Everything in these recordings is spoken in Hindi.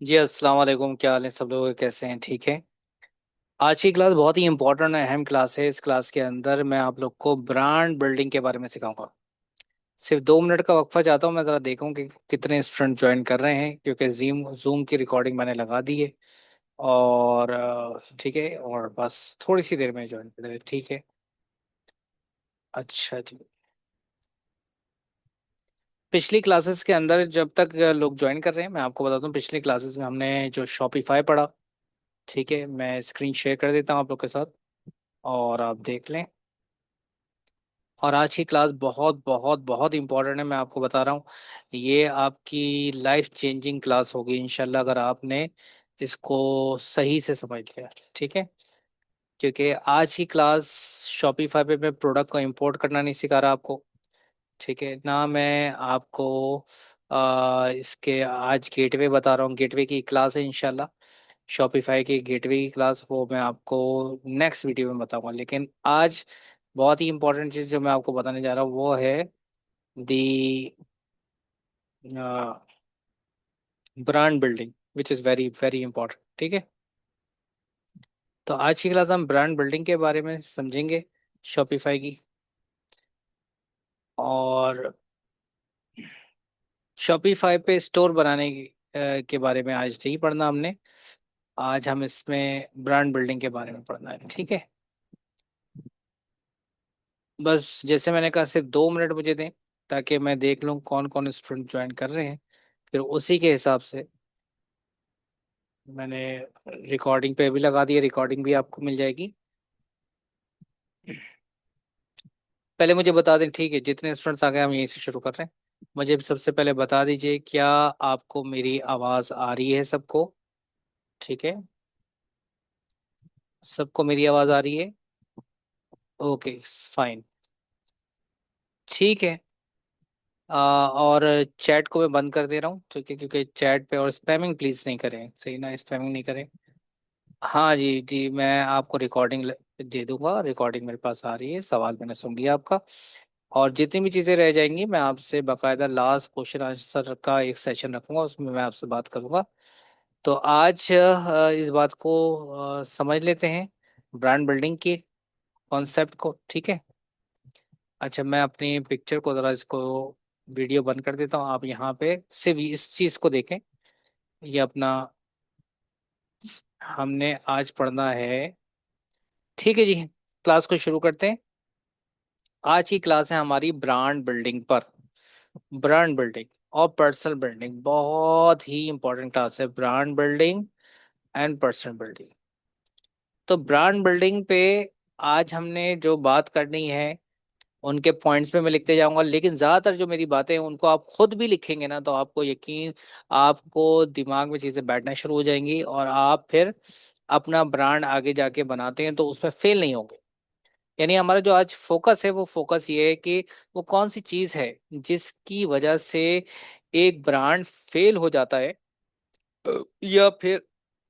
जी अस्सलाम वालेकुम। क्या हाल है सब लोग, कैसे हैं? ठीक है। आज की क्लास बहुत ही इंपॉर्टेंट अहम क्लास है। इस क्लास के अंदर मैं आप लोग को ब्रांड बिल्डिंग के बारे में सिखाऊंगा। सिर्फ 2 मिनट का वक्फा चाहता हूँ, मैं जरा देखूं कि कितने स्टूडेंट ज्वाइन कर रहे हैं, क्योंकि जूम जूम की रिकॉर्डिंग मैंने लगा दी है। और ठीक है, और बस थोड़ी सी देर में ज्वाइन कर रहे हैं, ठीक है। अच्छा जी। पिछली क्लासेस के अंदर जब तक लोग ज्वाइन कर रहे हैं, मैं आपको बताता हूँ पिछली क्लासेस में हमने जो शॉपिफाई पढ़ा। ठीक है, मैं स्क्रीन शेयर कर देता हूँ आप लोग के साथ, और आप देख लें। और आज की क्लास बहुत बहुत बहुत इंपॉर्टेंट है, मैं आपको बता रहा हूँ। ये आपकी लाइफ चेंजिंग क्लास होगी इंशाल्लाह, अगर आपने इसको सही से समझ लिया। ठीक है, क्योंकि आज की क्लास शॉपिफाई पे मैं प्रोडक्ट को इंपोर्ट करना नहीं सिखा रहा आपको। ठीक है ना, मैं आपको इसके आज गेटवे बता रहा हूँ। गेटवे की क्लास है इंशाल्लाह। शॉपिफाई की गेटवे की क्लास वो मैं आपको नेक्स्ट वीडियो में बताऊंगा, लेकिन आज बहुत ही इंपॉर्टेंट चीज जो मैं आपको बताने जा रहा हूँ वो है the brand building, which is very very important. ठीक है, तो आज की क्लास हम ब्रांड बिल्डिंग के बारे में समझेंगे, शॉपिफाई की। और शॉपिफाई पे स्टोर बनाने के बारे में आज नहीं पढ़ना हमने। आज हम इसमें ब्रांड बिल्डिंग के बारे में पढ़ना है, ठीक है। बस जैसे मैंने कहा, सिर्फ 2 मिनट मुझे दें ताकि मैं देख लूँ कौन कौन स्टूडेंट ज्वाइन कर रहे हैं, फिर उसी के हिसाब से मैंने रिकॉर्डिंग पे भी लगा दिया। रिकॉर्डिंग भी आपको मिल जाएगी। पहले मुझे बता दें, ठीक है, जितने स्टूडेंट्स आ गए हम यहीं से शुरू कर रहे हैं। मुझे सबसे पहले बता दीजिए, क्या आपको मेरी आवाज़ आ रही है सबको? ठीक है, सबको मेरी आवाज़ आ रही है? Okay, fine. ठीक है। और चैट को मैं बंद कर दे रहा हूँ, ठीक है, क्योंकि चैट पे और स्पैमिंग प्लीज नहीं करें, सही ना, स्पैमिंग नहीं करें। हाँ जी जी, मैं आपको रिकॉर्डिंग दे दूंगा। रिकॉर्डिंग मेरे पास आ रही है, सवाल मैंने सुन लिया आपका। और जितनी भी चीज़ें रह जाएंगी मैं आपसे बाकायदा लास्ट क्वेश्चन आंसर का एक सेशन रखूंगा, उसमें मैं आपसे बात करूंगा। तो आज इस बात को समझ लेते हैं, ब्रांड बिल्डिंग के कॉन्सेप्ट को। ठीक है। अच्छा, मैं अपनी पिक्चर को ज़रा इसको वीडियो बंद कर देता हूँ। आप यहाँ पे सिर्फ इस चीज़ को देखें। ये अपना हमने आज पढ़ना है। ठीक है जी, क्लास को शुरू करते हैं। आज की क्लास है हमारी ब्रांड बिल्डिंग पर। ब्रांड बिल्डिंग और पर्सनल बिल्डिंग बहुत ही इंपॉर्टेंट क्लास है, brand building and personal building. तो ब्रांड बिल्डिंग पे आज हमने जो बात करनी है उनके पॉइंट्स पे मैं लिखते जाऊंगा, लेकिन ज्यादातर जो मेरी बातें हैं उनको आप खुद भी लिखेंगे ना, तो आपको यकीन, आपको दिमाग में चीजें बैठना शुरू हो जाएंगी, और आप फिर अपना ब्रांड आगे जाके बनाते हैं तो उसमें फेल नहीं होंगे। यानी हमारा जो आज फोकस है, वो फोकस ये है कि वो कौन सी चीज है जिसकी वजह से एक ब्रांड फेल हो जाता है या फिर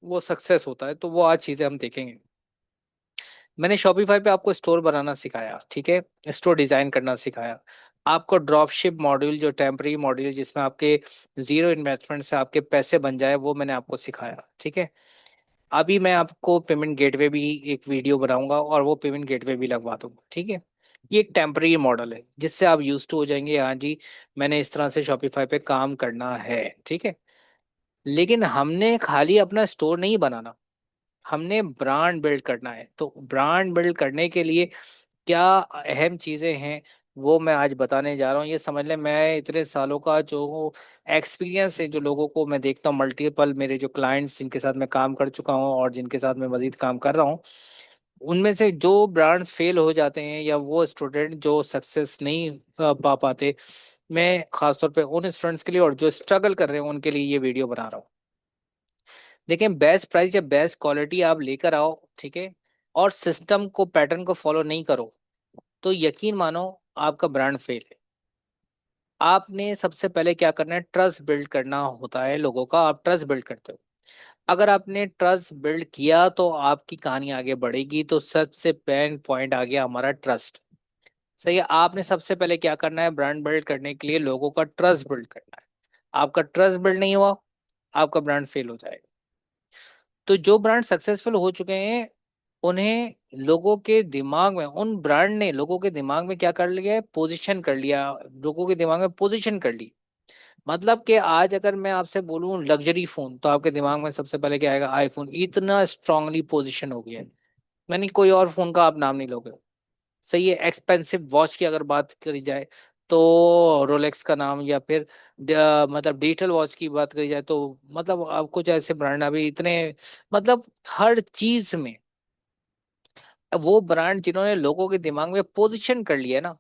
वो सक्सेस होता है, तो वो आज चीजें हम देखेंगे। मैंने शॉपिफाई पे आपको स्टोर बनाना सिखाया, ठीक है, स्टोर डिजाइन करना सिखाया। आपको ड्रॉपशिप मॉड्यूल, जो टेम्पररी मॉड्यूल जिसमें आपके जीरो इन्वेस्टमेंट से आपके पैसे बन जाए, वो मैंने आपको सिखाया। ठीक है। अभी मैं आपको पेमेंट गेटवे भी एक वीडियो बनाऊंगा और वो पेमेंट गेटवे भी लगवा दूंगा। ठीक है। ये एक टेम्पररी मॉडल है जिससे आप यूज टू हो जाएंगे, हाँ जी, मैंने इस तरह से शॉपिफाई पे काम करना है। ठीक है। लेकिन हमने खाली अपना स्टोर नहीं बनाना, हमने ब्रांड बिल्ड करना है। तो ब्रांड बिल्ड करने के लिए क्या अहम चीजें हैं, वो मैं आज बताने जा रहा हूँ। ये समझ लें, मैं इतने सालों का जो एक्सपीरियंस है, जो लोगों को मैं देखता हूँ, मल्टीपल मेरे जो क्लाइंट्स जिनके साथ मैं काम कर चुका हूँ और जिनके साथ मैं मजीद काम कर रहा हूँ, उनमें से जो ब्रांड्स फेल हो जाते हैं या वो स्टूडेंट जो सक्सेस नहीं पा पाते, मैं खासतौर पे उन स्टूडेंट्स के लिए और जो स्ट्रगल कर रहे हैं उनके लिए ये वीडियो बना रहा हूँ। देखिए, बेस्ट प्राइस या बेस्ट क्वालिटी आप लेकर आओ, ठीक है, और सिस्टम को, पैटर्न को फॉलो नहीं करो, तो यकीन मानो आपका ब्रांड फेल है। आपने सबसे पहले क्या करना है, ट्रस्ट बिल्ड करना होता है लोगों का। आप ट्रस्ट बिल्ड करते हो, अगर आपने ट्रस्ट बिल्ड किया तो आपकी कहानी आगे बढ़ेगी। तो सबसे मेन पॉइंट आ गया हमारा, ट्रस्ट। सही है। आपने सबसे पहले क्या करना है, ब्रांड बिल्ड करने के लिए लोगों का ट्रस्ट बिल्ड करना है। आपका ट्रस्ट बिल्ड नहीं हुआ, आपका ब्रांड फेल हो जाएगा। तो जो ब्रांड सक्सेसफुल हो चुके हैं, उन्हें लोगों के दिमाग में, उन ब्रांड ने लोगों के दिमाग में क्या कर लिया है, पोजीशन कर लिया, लोगों के दिमाग में पोजीशन कर ली। मतलब कि आज अगर मैं आपसे बोलूं लग्जरी फोन, तो आपके दिमाग में सबसे पहले क्या आएगा, आईफोन। इतना स्ट्रांगली पोजीशन हो गया है, मैंने कोई और फोन का आप नाम नहीं लोगे। सही है। एक्सपेंसिव वॉच की अगर बात करी जाए तो रोलेक्स का नाम, या फिर मतलब डिजिटल वॉच की बात करी जाए तो मतलब आप कुछ ऐसे ब्रांड अभी इतने, मतलब हर चीज में वो ब्रांड जिन्होंने लोगों के दिमाग में पोजीशन कर लिया है ना।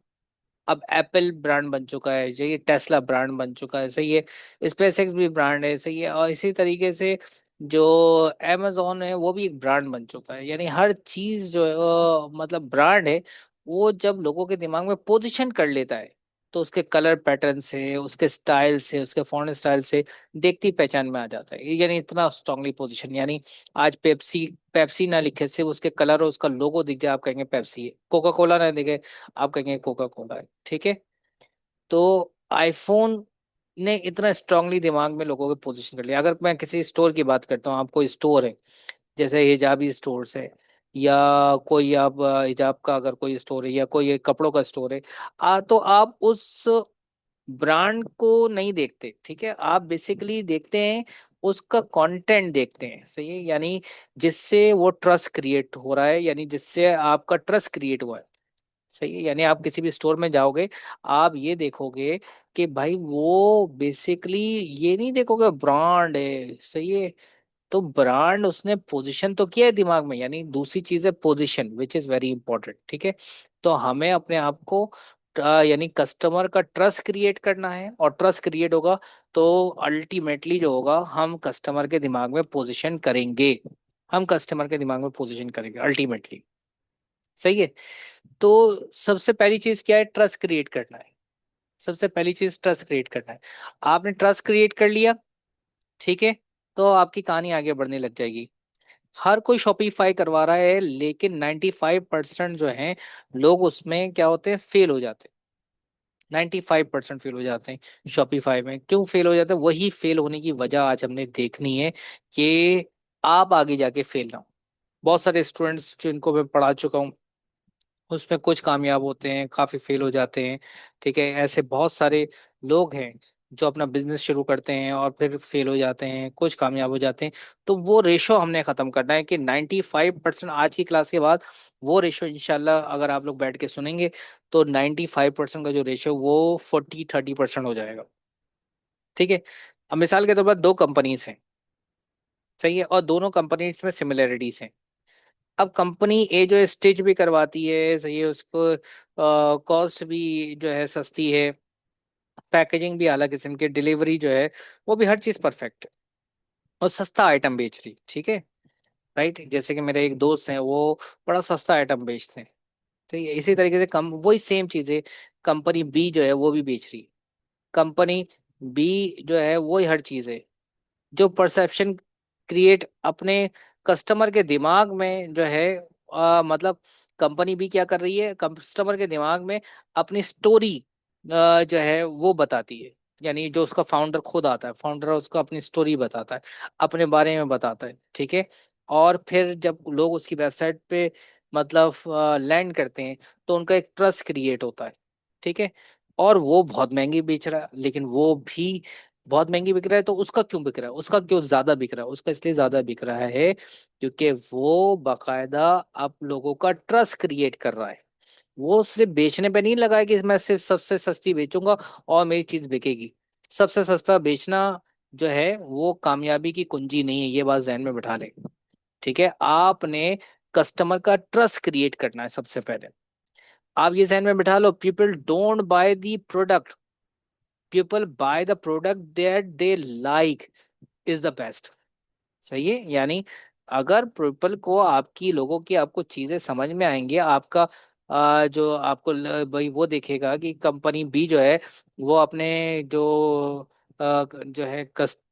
अब एप्पल ब्रांड बन चुका है, ये टेस्ला ब्रांड बन चुका है, सही है, स्पेसएक्स भी ब्रांड है, सही है, और इसी तरीके से जो amazon है वो भी एक ब्रांड बन चुका है। यानी हर चीज जो है मतलब ब्रांड है। वो जब लोगों के दिमाग में पोजीशन कर लेता है, तो उसके कलर पैटर्न से, उसके स्टाइल से, उसके फॉन्ट स्टाइल से देखती पहचान में आ जाता है। यानी इतना स्ट्रांगली पोजीशन, यानी आज पेप्सी, पेप्सी ना लिखे, सिर्फ उसके कलर और उसका लोगो दिख जाए, आप कहेंगे पेप्सी है। कोका कोला ना दिखे, आप कहेंगे कोका कोला है। ठीक है। तो आईफोन ने इतना स्ट्रांगली दिमाग में लोगों के पोजीशन कर लिया। अगर मैं किसी स्टोर की बात करता हूँ, आपको स्टोर है, जैसे हिजाबी स्टोर्स है, या कोई आप हिजाब का अगर कोई स्टोर है, या कोई एक कपड़ों का स्टोर है, तो आप उस ब्रांड को नहीं देखते, ठीक है, आप बेसिकली देखते हैं उसका कंटेंट देखते हैं, सही है, यानी जिससे वो ट्रस्ट क्रिएट हो रहा है, यानी जिससे आपका ट्रस्ट क्रिएट हुआ है। सही है। यानी आप किसी भी स्टोर में जाओगे, आप ये देखोगे कि भाई वो बेसिकली, ये नहीं देखोगे ब्रांड है, सही है, तो ब्रांड उसने पोजीशन तो किया है दिमाग में। यानी दूसरी चीज है position, which is very important. ठीक है। तो हमें अपने आप को यानी कस्टमर का ट्रस्ट क्रिएट करना है, और ट्रस्ट क्रिएट होगा तो अल्टीमेटली जो होगा, हम कस्टमर के दिमाग में पोजीशन करेंगे, हम कस्टमर के दिमाग में पोजीशन करेंगे अल्टीमेटली। सही है। तो सबसे पहली चीज क्या है, ट्रस्ट क्रिएट करना है। सबसे पहली चीज ट्रस्ट क्रिएट करना है। आपने ट्रस्ट क्रिएट कर लिया, ठीक है, तो आपकी कहानी आगे बढ़ने लग जाएगी। हर कोई शॉपिफाई करवा रहा है, लेकिन 95% जो है लोग उसमें क्या होते हैं, फेल हो जाते हैं। 95% फेल हो जाते हैं शॉपिफाई में। क्यों फेल हो जाते हैं, वही फेल होने की वजह आज हमने देखनी है, कि आप आगे जाके फेल ना हो। बहुत सारे स्टूडेंट्स जिनको मैं पढ़ा चुका हूँ, उसमें कुछ कामयाब होते हैं, काफी फेल हो जाते हैं। ठीक है। ऐसे बहुत सारे लोग हैं जो अपना बिजनेस शुरू करते हैं और फिर फेल हो जाते हैं, कुछ कामयाब हो जाते हैं। तो वो रेशो हमने खत्म करना है कि 95%, आज की क्लास के बाद वो रेशो इंशाल्लाह अगर आप लोग बैठ के सुनेंगे, तो 95% का जो रेशो वो 40-30% हो जाएगा। ठीक है। अब मिसाल के तौर पर दो कंपनीज हैं, सही है, और दोनों कंपनीज में सिमिलरिटीज हैं। अब कंपनी ए जो है स्टिच भी करवाती है, सही है, उसको कॉस्ट भी जो है सस्ती है, पैकेजिंग भी अलग किस्म की, डिलीवरी जो है वो भी हर चीज परफेक्ट है, और सस्ता आइटम बेच रही। ठीक है। राइट। जैसे कि मेरे एक दोस्त हैं, वो बड़ा सस्ता आइटम बेचते हैं। ठीक है। इसी तरीके से कम वही सेम चीजें कंपनी बी जो है वो भी बेच रही है। कंपनी बी जो है वही हर चीज है। जो परसेप्शन क्रिएट अपने कस्टमर के दिमाग में जो है, मतलब कंपनी भी क्या कर रही है, कस्टमर के दिमाग में अपनी स्टोरी जो है वो बताती है। यानी जो उसका फाउंडर खुद आता है, फाउंडर उसको अपनी स्टोरी बताता है, अपने बारे में बताता है। ठीक है। और फिर जब लोग उसकी वेबसाइट पे मतलब लैंड करते हैं, तो उनका एक ट्रस्ट क्रिएट होता है। ठीक है। और वो बहुत महंगी बेच रहा है, लेकिन वो भी बहुत महंगी बिक रहा है, तो उसका क्यों बिक रहा है, उसका क्यों ज्यादा बिक रहा है, उसका इसलिए ज्यादा बिक रहा है क्योंकि वो बाकायदा आप लोगों का ट्रस्ट क्रिएट कर रहा है। वो सिर्फ बेचने पे नहीं लगा है कि मैं सिर्फ सबसे सस्ती बेचूंगा और मेरी चीज बिकेगी। सबसे सस्ता बेचना जो है वो कामयाबी की कुंजी नहीं है, ये बात ध्यान में बिठा ले। ठीक है। आपने कस्टमर का ट्रस्ट क्रिएट करना है सबसे पहले। आप ये ध्यान में बिठा लो, people don't buy the product, people buy the product that they like is the best. सही है। यानी अगर पीपल को आपकी, लोगों की आपको चीजें समझ में आएंगी, आपका जो आपको भाई वो देखेगा कि कंपनी बी जो है वो अपने जो जो है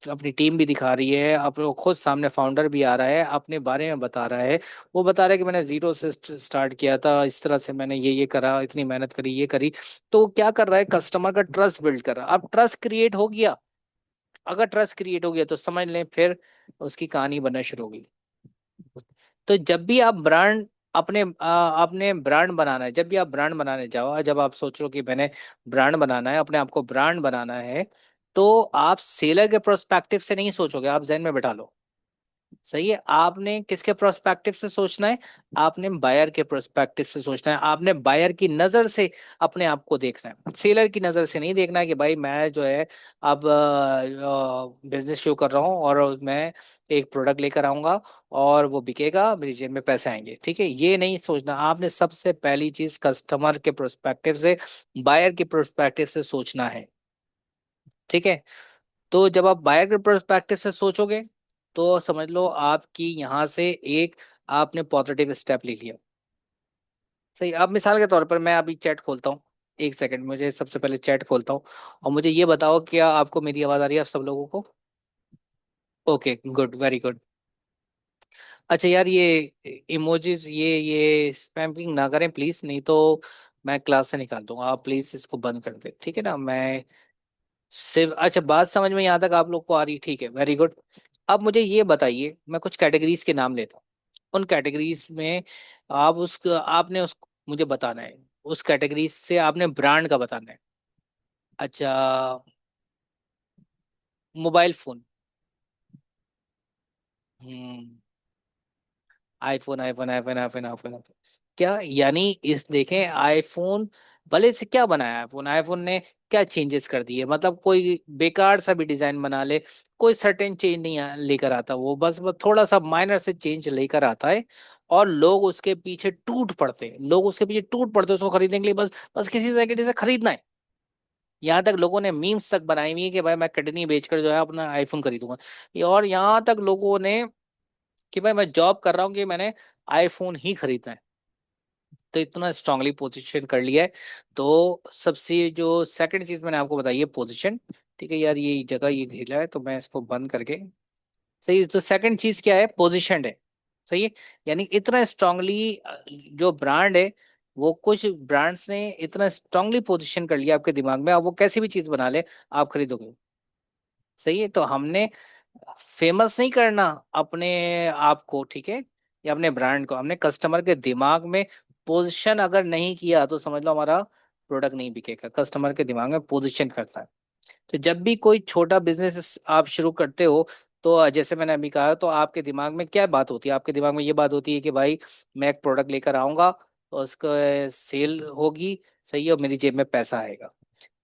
अपनी टीम भी दिखा रही है, अपने वो खुद सामने फाउंडर भी आ रहा है, अपने बारे में बता रहा है। वो बता रहा है कि मैंने जीरो से स्टार्ट किया था, इस तरह से मैंने ये करा, इतनी मेहनत करी, ये करी। तो क्या कर रहा है, कस्टमर का ट्रस्ट बिल्ड कर रहा है। अब ट्रस्ट क्रिएट हो गया, अगर ट्रस्ट क्रिएट हो गया तो समझ लें फिर उसकी कहानी बनना शुरू होगी। तो जब भी आप ब्रांड अपने ब्रांड बनाना है, जब भी आप ब्रांड बनाने जाओ, जब आप सोच लो कि मैंने ब्रांड बनाना है, अपने आप को ब्रांड बनाना है, तो आप सेलर के प्रोस्पेक्टिव से नहीं सोचोगे, आप जहन में बैठा लो। सही है, आपने किसके प्रोस्पेक्टिव से सोचना है? आपने बायर के प्रोस्पेक्टिव से सोचना है, आपने बायर की नजर से अपने आप को देखना है, सेलर की नजर से नहीं देखना है कि भाई मैं जो है अब बिजनेस शुरू कर रहा हूँ और मैं एक प्रोडक्ट लेकर आऊंगा और वो बिकेगा, मेरी जेब में पैसे आएंगे। ठीक है, ये नहीं सोचना। आपने सबसे पहली चीज कस्टमर के प्रोस्पेक्टिव से, बायर के प्रोस्पेक्टिव से सोचना है। ठीक है, तो जब आप बायर के पर्सपेक्टिव से सोचोगे तो समझ लो आपकी यहां से एक आपने पॉजिटिव स्टेप ले लिया। सही। अब मिसाल के तौर पर मैं अभी चैट खोलता हूँ, एक सेकंड, मुझे सबसे पहले चैट खोलता हूँ और मुझे ये बताओ क्या आपको मेरी आवाज आ रही है आप सब लोगों को? Okay, good, very good. अच्छा यार, ये इमोजीज, ये स्पैमिंग ना करें प्लीज, नहीं तो मैं क्लास से निकाल दूंगा। आप प्लीज इसको बंद कर दे, ठीक है ना? मैं सिर्फ, अच्छा, बात समझ में यहाँ तक आप लोग को आ रही? ठीक है, वेरी गुड। अब मुझे ये बताइए, मैं कुछ कैटेगरीज के नाम लेता हूँ, उन कैटेगरीज में आपने उस मुझे बताना है, उस कैटेगरीज से आपने ब्रांड का बताना है। अच्छा, mobile phone. Hmm, iPhone iPhone iPhone iPhone iPhone iPhone. क्या यानी इस देखें, आईफोन भले से क्या बनाया आईफोन, आईफोन ने क्या चेंजेस कर दिए? मतलब कोई बेकार सा भी डिजाइन बना ले, कोई सर्टेन चेंज नहीं लेकर आता वो, बस थोड़ा सा माइनर से चेंज लेकर आता है और लोग उसके पीछे टूट पड़ते हैं, लोग उसके पीछे टूट पड़ते हैं उसको खरीदने के लिए। बस बस किसी तरीके से खरीदना है। यहाँ तक लोगों ने मीम्स तक बनाई हुई है कि भाई मैं किडनी बेचकर जो है अपना आईफोन खरीदूंगा। और यहाँ तक लोगों ने कि भाई मैं जॉब कर रहा हूँ कि मैंने आईफोन ही खरीदना है। तो इतना स्ट्रांगली पोजीशन कर लिया है। तो सबसे जो सेकंड चीज मैंने आपको बताई है, पोजीशन। ठीक है यार, ये जगह ये घेरा है तो मैं इसको बंद करके, सही है। तो सेकंड चीज क्या है? पोजीशन है। सही है, यानी इतना स्ट्रांगली जो ब्रांड है, वो कुछ ब्रांड्स ने इतना स्ट्रांगली पोजीशन कर लिया आपके दिमाग में, अब वो कैसी भी चीज बना ले आप खरीदोगे। सही है, तो हमने फेमस नहीं करना अपने आप को, ठीक है, या अपने ब्रांड को, हमने कस्टमर के दिमाग में पोजीशन अगर नहीं किया तो समझ लो हमारा प्रोडक्ट नहीं बिकेगा। कस्टमर के दिमाग में पोजीशन करता है। तो जब भी कोई छोटा बिजनेस आप शुरू करते हो, तो जैसे मैंने अभी कहा, तो आपके दिमाग में क्या बात होती है? आपके दिमाग में ये बात होती है कि भाई मैं एक प्रोडक्ट लेकर आऊंगा और उसका सेल होगी, सही है, और मेरी जेब में पैसा आएगा।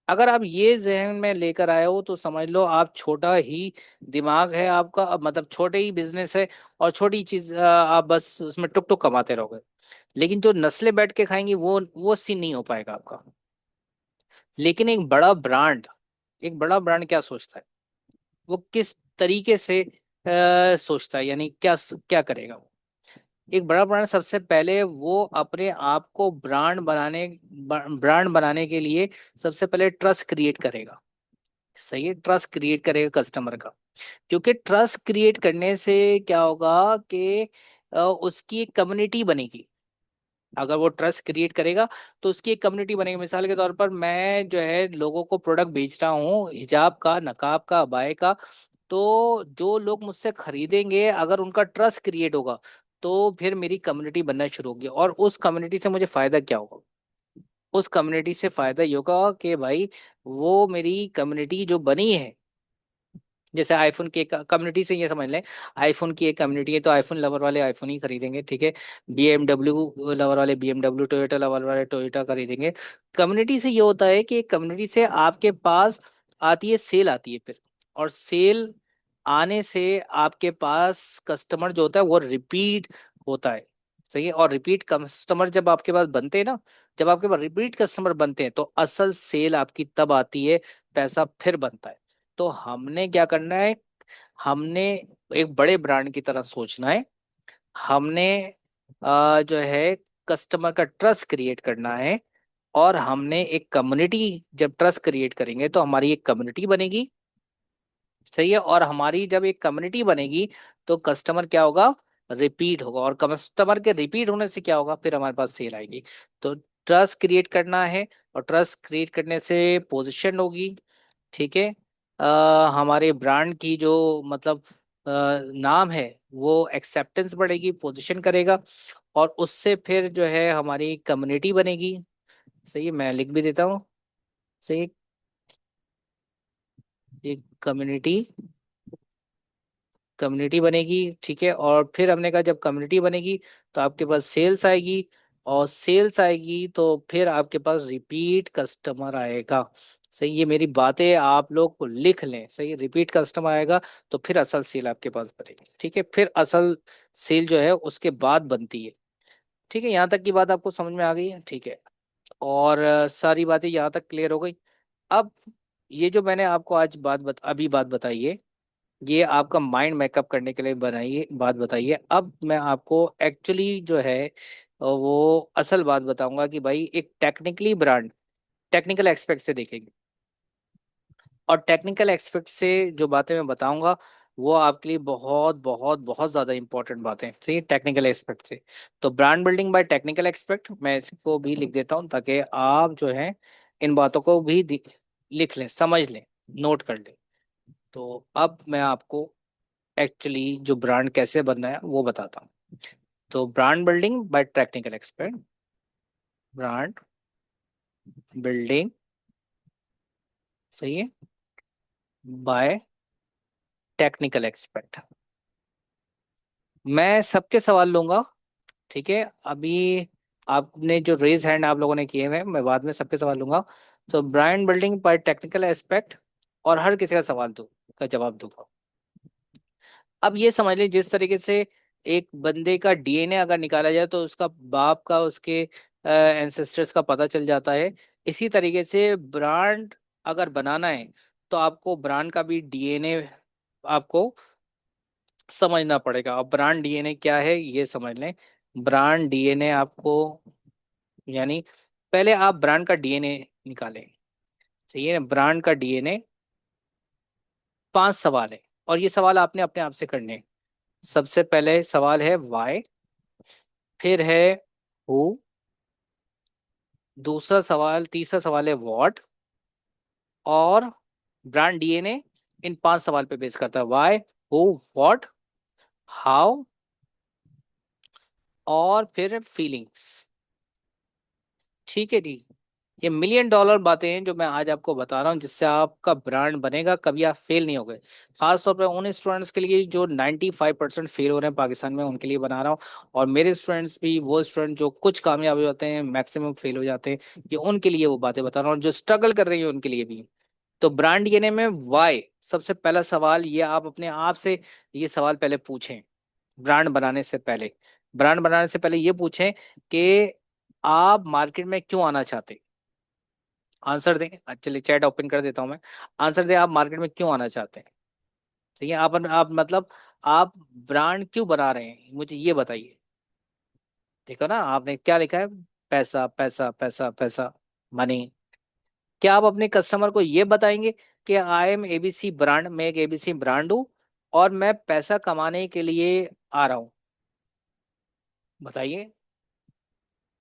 अगर आप ये जहन में लेकर आए हो तो समझ लो आप छोटा ही दिमाग है आपका, अब मतलब छोटे ही बिजनेस है और छोटी चीज, आप बस उसमें टुक टुक कमाते रहोगे। लेकिन जो नस्लें बैठ के खाएंगी वो सीन नहीं हो पाएगा आपका। लेकिन एक बड़ा ब्रांड क्या सोचता है? वो किस तरीके से सोचता है, यानी क्या क्या करेगा वो? एक बड़ा ब्रांड सबसे पहले वो अपने आप को ब्रांड बनाने के लिए सबसे पहले ट्रस्ट क्रिएट करेगा। सही है, ट्रस्ट क्रिएट करेगा कस्टमर का। क्योंकि ट्रस्ट क्रिएट करने से क्या होगा कि उसकी एक कम्युनिटी बनेगी। अगर वो ट्रस्ट क्रिएट करेगा तो उसकी एक कम्युनिटी बनेगी। मिसाल के तौर पर मैं जो है लोगों को प्रोडक्ट बेच रहा हूँ, हिजाब का, नकाब का, अबाए का, तो जो लोग मुझसे खरीदेंगे अगर उनका ट्रस्ट क्रिएट होगा तो फिर मेरी कम्युनिटी बनना शुरू होगी। और उस कम्युनिटी से मुझे फायदा क्या होगा? उस कम्युनिटी से फायदा ये होगा कि भाई वो मेरी कम्युनिटी जो बनी है, जैसे आईफोन की एक कम्युनिटी से ये समझ लें, आईफोन की एक कम्युनिटी है तो आईफोन लवर वाले आईफोन ही खरीदेंगे, ठीक है। बीएमडब्ल्यू लवर वाले बीएमडब्ल्यू, टोयोटा लवर वाले टोयोटा खरीदेंगे। कम्युनिटी से ये होता है कि कम्युनिटी से आपके पास आती है, सेल आती है फिर, और सेल आने से आपके पास कस्टमर जो होता है वो रिपीट होता है। सही है, और रिपीट कस्टमर जब आपके पास बनते हैं ना, जब आपके पास रिपीट कस्टमर बनते हैं तो असल सेल आपकी तब आती है, पैसा फिर बनता है। तो हमने क्या करना है? हमने एक बड़े ब्रांड की तरह सोचना है। हमने जो है कस्टमर का ट्रस्ट क्रिएट करना है। और हमने एक कम्युनिटी, जब ट्रस्ट क्रिएट करेंगे तो हमारी एक कम्युनिटी बनेगी। सही है, और हमारी जब एक कम्युनिटी बनेगी तो कस्टमर क्या होगा? रिपीट होगा, और कस्टमर के रिपीट होने से क्या होगा? फिर हमारे पास सेल आएगी। तो ट्रस्ट क्रिएट करना है, और ट्रस्ट क्रिएट करने से पोजीशन होगी। ठीक है, हमारे ब्रांड की जो मतलब नाम है वो एक्सेप्टेंस बढ़ेगी, पोजीशन करेगा, और उससे फिर जो है हमारी कम्युनिटी बनेगी। सही है, मैं लिख भी देता हूँ। सही है, एक कम्युनिटी, कम्युनिटी बनेगी। ठीक है, और फिर हमने कहा जब कम्युनिटी बनेगी तो आपके पास सेल्स आएगी, और सेल्स आएगी तो फिर आपके पास रिपीट कस्टमर आएगा। सही, ये मेरी बातें आप लोग को लिख लें। सही, रिपीट कस्टमर आएगा तो फिर असल सेल आपके पास बनेगी। ठीक है, फिर असल सेल जो है उसके बाद बनती है। ठीक है, यहाँ तक की बात आपको समझ में आ गई है? ठीक है, और सारी बातें यहाँ तक क्लियर हो गई। अब ये जो मैंने आपको आज अभी बात बताई है, ये आपका माइंड मेकअप करने के लिए बनाइए बात बताइए। अब मैं आपको एक्चुअली जो है वो असल बात बताऊंगा कि भाई एक टेक्निकली ब्रांड टेक्निकल एस्पेक्ट से देखेंगे, और टेक्निकल एस्पेक्ट से जो बातें मैं बताऊंगा वो आपके लिए बहुत बहुत बहुत ज्यादा इंपॉर्टेंट बातें हैं। सही, टेक्निकल एस्पेक्ट से। तो brand building bye technical aspect, मैं इसको भी लिख देता हूँ ताकि आप जो है इन बातों को भी लिख लें, समझ लें, नोट कर लें। तो अब मैं आपको एक्चुअली जो ब्रांड कैसे बनना है वो बताता हूँ। तो brand building bye technical expert, brand building, सही है, बाय टेक्निकल एक्सपर्ट। मैं सबके सवाल लूंगा। ठीक है, अभी आपने जो रेज हैंड आप लोगों ने किए हुए हैं, मैं बाद में सबके सवाल लूंगा। तो brand building bye technical aspect, और हर किसी का सवाल दो का जवाब दूंगा। अब ये समझ लें, जिस तरीके से एक बंदे का डीएनए अगर निकाला जाए तो उसका बाप का, उसके एंसेस्टर्स का पता चल जाता है, इसी तरीके से ब्रांड अगर बनाना है तो आपको ब्रांड का भी डीएनए आपको समझना पड़ेगा। अब ब्रांड डीएनए क्या है ये समझ लें। ब्रांड डीएनए आपको, यानी पहले आप ब्रांड का डीएनए निकालें। सही है ना, ब्रांड का डीएनए 5 सवाल है, और ये सवाल आपने अपने आप से करने हैं। सबसे पहले सवाल है वाई, फिर है हु, दूसरा सवाल, तीसरा सवाल है व्हाट, और ब्रांड डीएनए इन 5 सवाल पे बेस करता है। व्हाई, हु, व्हाट, हाउ, और फिर फीलिंग्स। ठीक है जी, ये मिलियन डॉलर बातें हैं जो मैं आज आपको बता रहा हूँ, जिससे आपका ब्रांड बनेगा, कभी आप फेल नहीं होगे। खास तौर पे उन स्टूडेंट्स के लिए जो 95% फेल हो रहे हैं पाकिस्तान में, उनके लिए बना रहा हूँ। और मेरे स्टूडेंट्स भी, वो स्टूडेंट जो कुछ कामयाब हो जाते हैं, मैक्सिमम फेल हो जाते हैं, ये उनके लिए वो बातें बता रहा हूँ, और जो स्ट्रगल कर रही है उनके लिए भी। तो ब्रांड डीएनए में वाई, सबसे पहला सवाल ये आप अपने आप से ये सवाल पहले पूछें। ब्रांड बनाने से पहले, ब्रांड बनाने से पहले ये पूछें कि आप मार्केट में क्यों आना चाहते हैं। आंसर दें, चलिए चैट ओपन कर देता हूं मैं। आंसर दें, आप मार्केट में क्यों आना चाहते हैं। ठीक है, आप मतलब आप ब्रांड क्यों बना रहे हैं, मुझे ये बताइए। देखो ना, आपने क्या लिखा है, पैसा पैसा पैसा पैसा, मनी। क्या आप अपने कस्टमर को ये बताएंगे कि आई एम एबीसी ब्रांड, मैं एक एबीसी ब्रांड हूं और मैं पैसा कमाने के लिए आ रहा हूं। बताइए।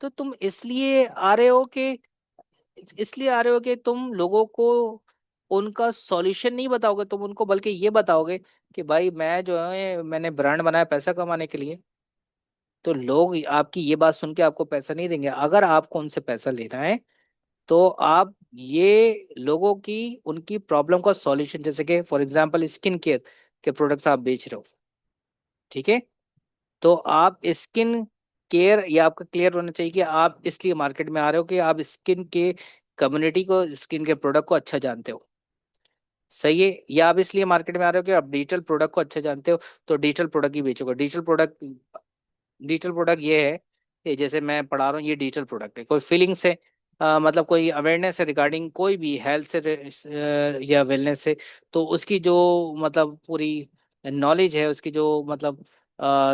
तो तुम इसलिए आ रहे हो कि, इसलिए आ रहे हो कि तुम लोगों को उनका सॉल्यूशन नहीं बताओगे, तुम उनको बल्कि ये बताओगे कि भाई मैं जो है मैंने ब्रांड बनाया पैसा कमाने के लिए। तो लोग आपकी ये बात सुन के आपको पैसा नहीं देंगे। अगर आपको उनसे पैसा लेना है तो आप ये लोगों की, उनकी प्रॉब्लम का सॉल्यूशन, जैसे कि फॉर एग्जांपल स्किन केयर के प्रोडक्ट्स आप बेच रहे हो। ठीक है, तो आप स्किन केयर, या आपका क्लियर होना चाहिए कि आप इसलिए मार्केट में आ रहे हो कि आप स्किन के कम्युनिटी को, स्किन के प्रोडक्ट को अच्छा जानते हो। सही है, या आप इसलिए मार्केट में आ रहे हो कि आप डिजिटल प्रोडक्ट को अच्छा जानते हो, तो डिजिटल प्रोडक्ट ही बेचोगे। डिजिटल प्रोडक्ट ये है कि जैसे मैं पढ़ा रहा हूँ, ये डिजिटल प्रोडक्ट है, कोई फीलिंग्स है, मतलब कोई अवेयरनेस है रिगार्डिंग कोई भी हेल्थ से या वेलनेस से, तो उसकी जो मतलब पूरी नॉलेज है, उसकी जो मतलब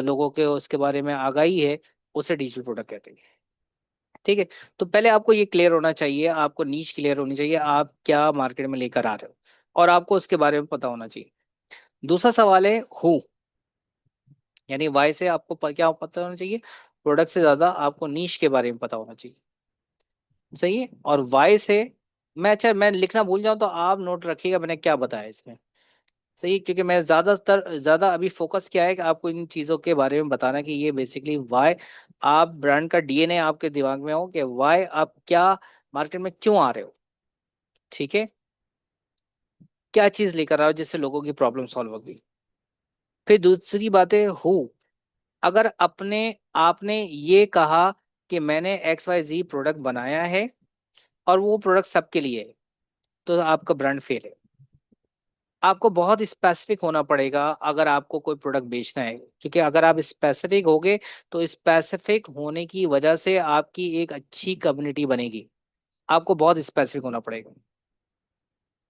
लोगों के उसके बारे में आगाही है, उसे डिजिटल प्रोडक्ट कहते हैं। ठीक है, तो पहले आपको ये क्लियर होना चाहिए, आपको नीश क्लियर होनी चाहिए, आप क्या मार्केट में लेकर आ रहे हो, और आपको उसके बारे में पता होना चाहिए। दूसरा सवाल है हु, यानी वाई से आपको क्या पता होना चाहिए, प्रोडक्ट से ज्यादा आपको नीश के बारे में पता होना चाहिए। सही है, और वाई से मैं लिखना भूल जाऊं तो आप नोट रखिएगा मैंने क्या बताया इसमें। सही, क्योंकि मैं ज्यादा अभी फोकस किया है कि आपको इन चीजों के बारे में बताना कि ये बेसिकली वाई आप ब्रांड का डीएनए आपके दिमाग में हो कि वाई आप क्या मार्केट में क्यों आ रहे हो। ठीक है, क्या चीज लेकर आओ जिससे लोगों की प्रॉब्लम सॉल्व होगी। फिर दूसरी बात है हु। अगर अपने आपने ये कहा कि मैंने XYZ प्रोडक्ट बनाया है और वो प्रोडक्ट सबके लिए है, तो आपका ब्रांड फेल है। आपको बहुत स्पेसिफिक होना पड़ेगा अगर आपको कोई प्रोडक्ट बेचना है, क्योंकि अगर आप स्पेसिफिक होगे तो स्पेसिफिक होने की वजह से आपकी एक अच्छी कम्युनिटी बनेगी। आपको बहुत स्पेसिफिक होना पड़ेगा।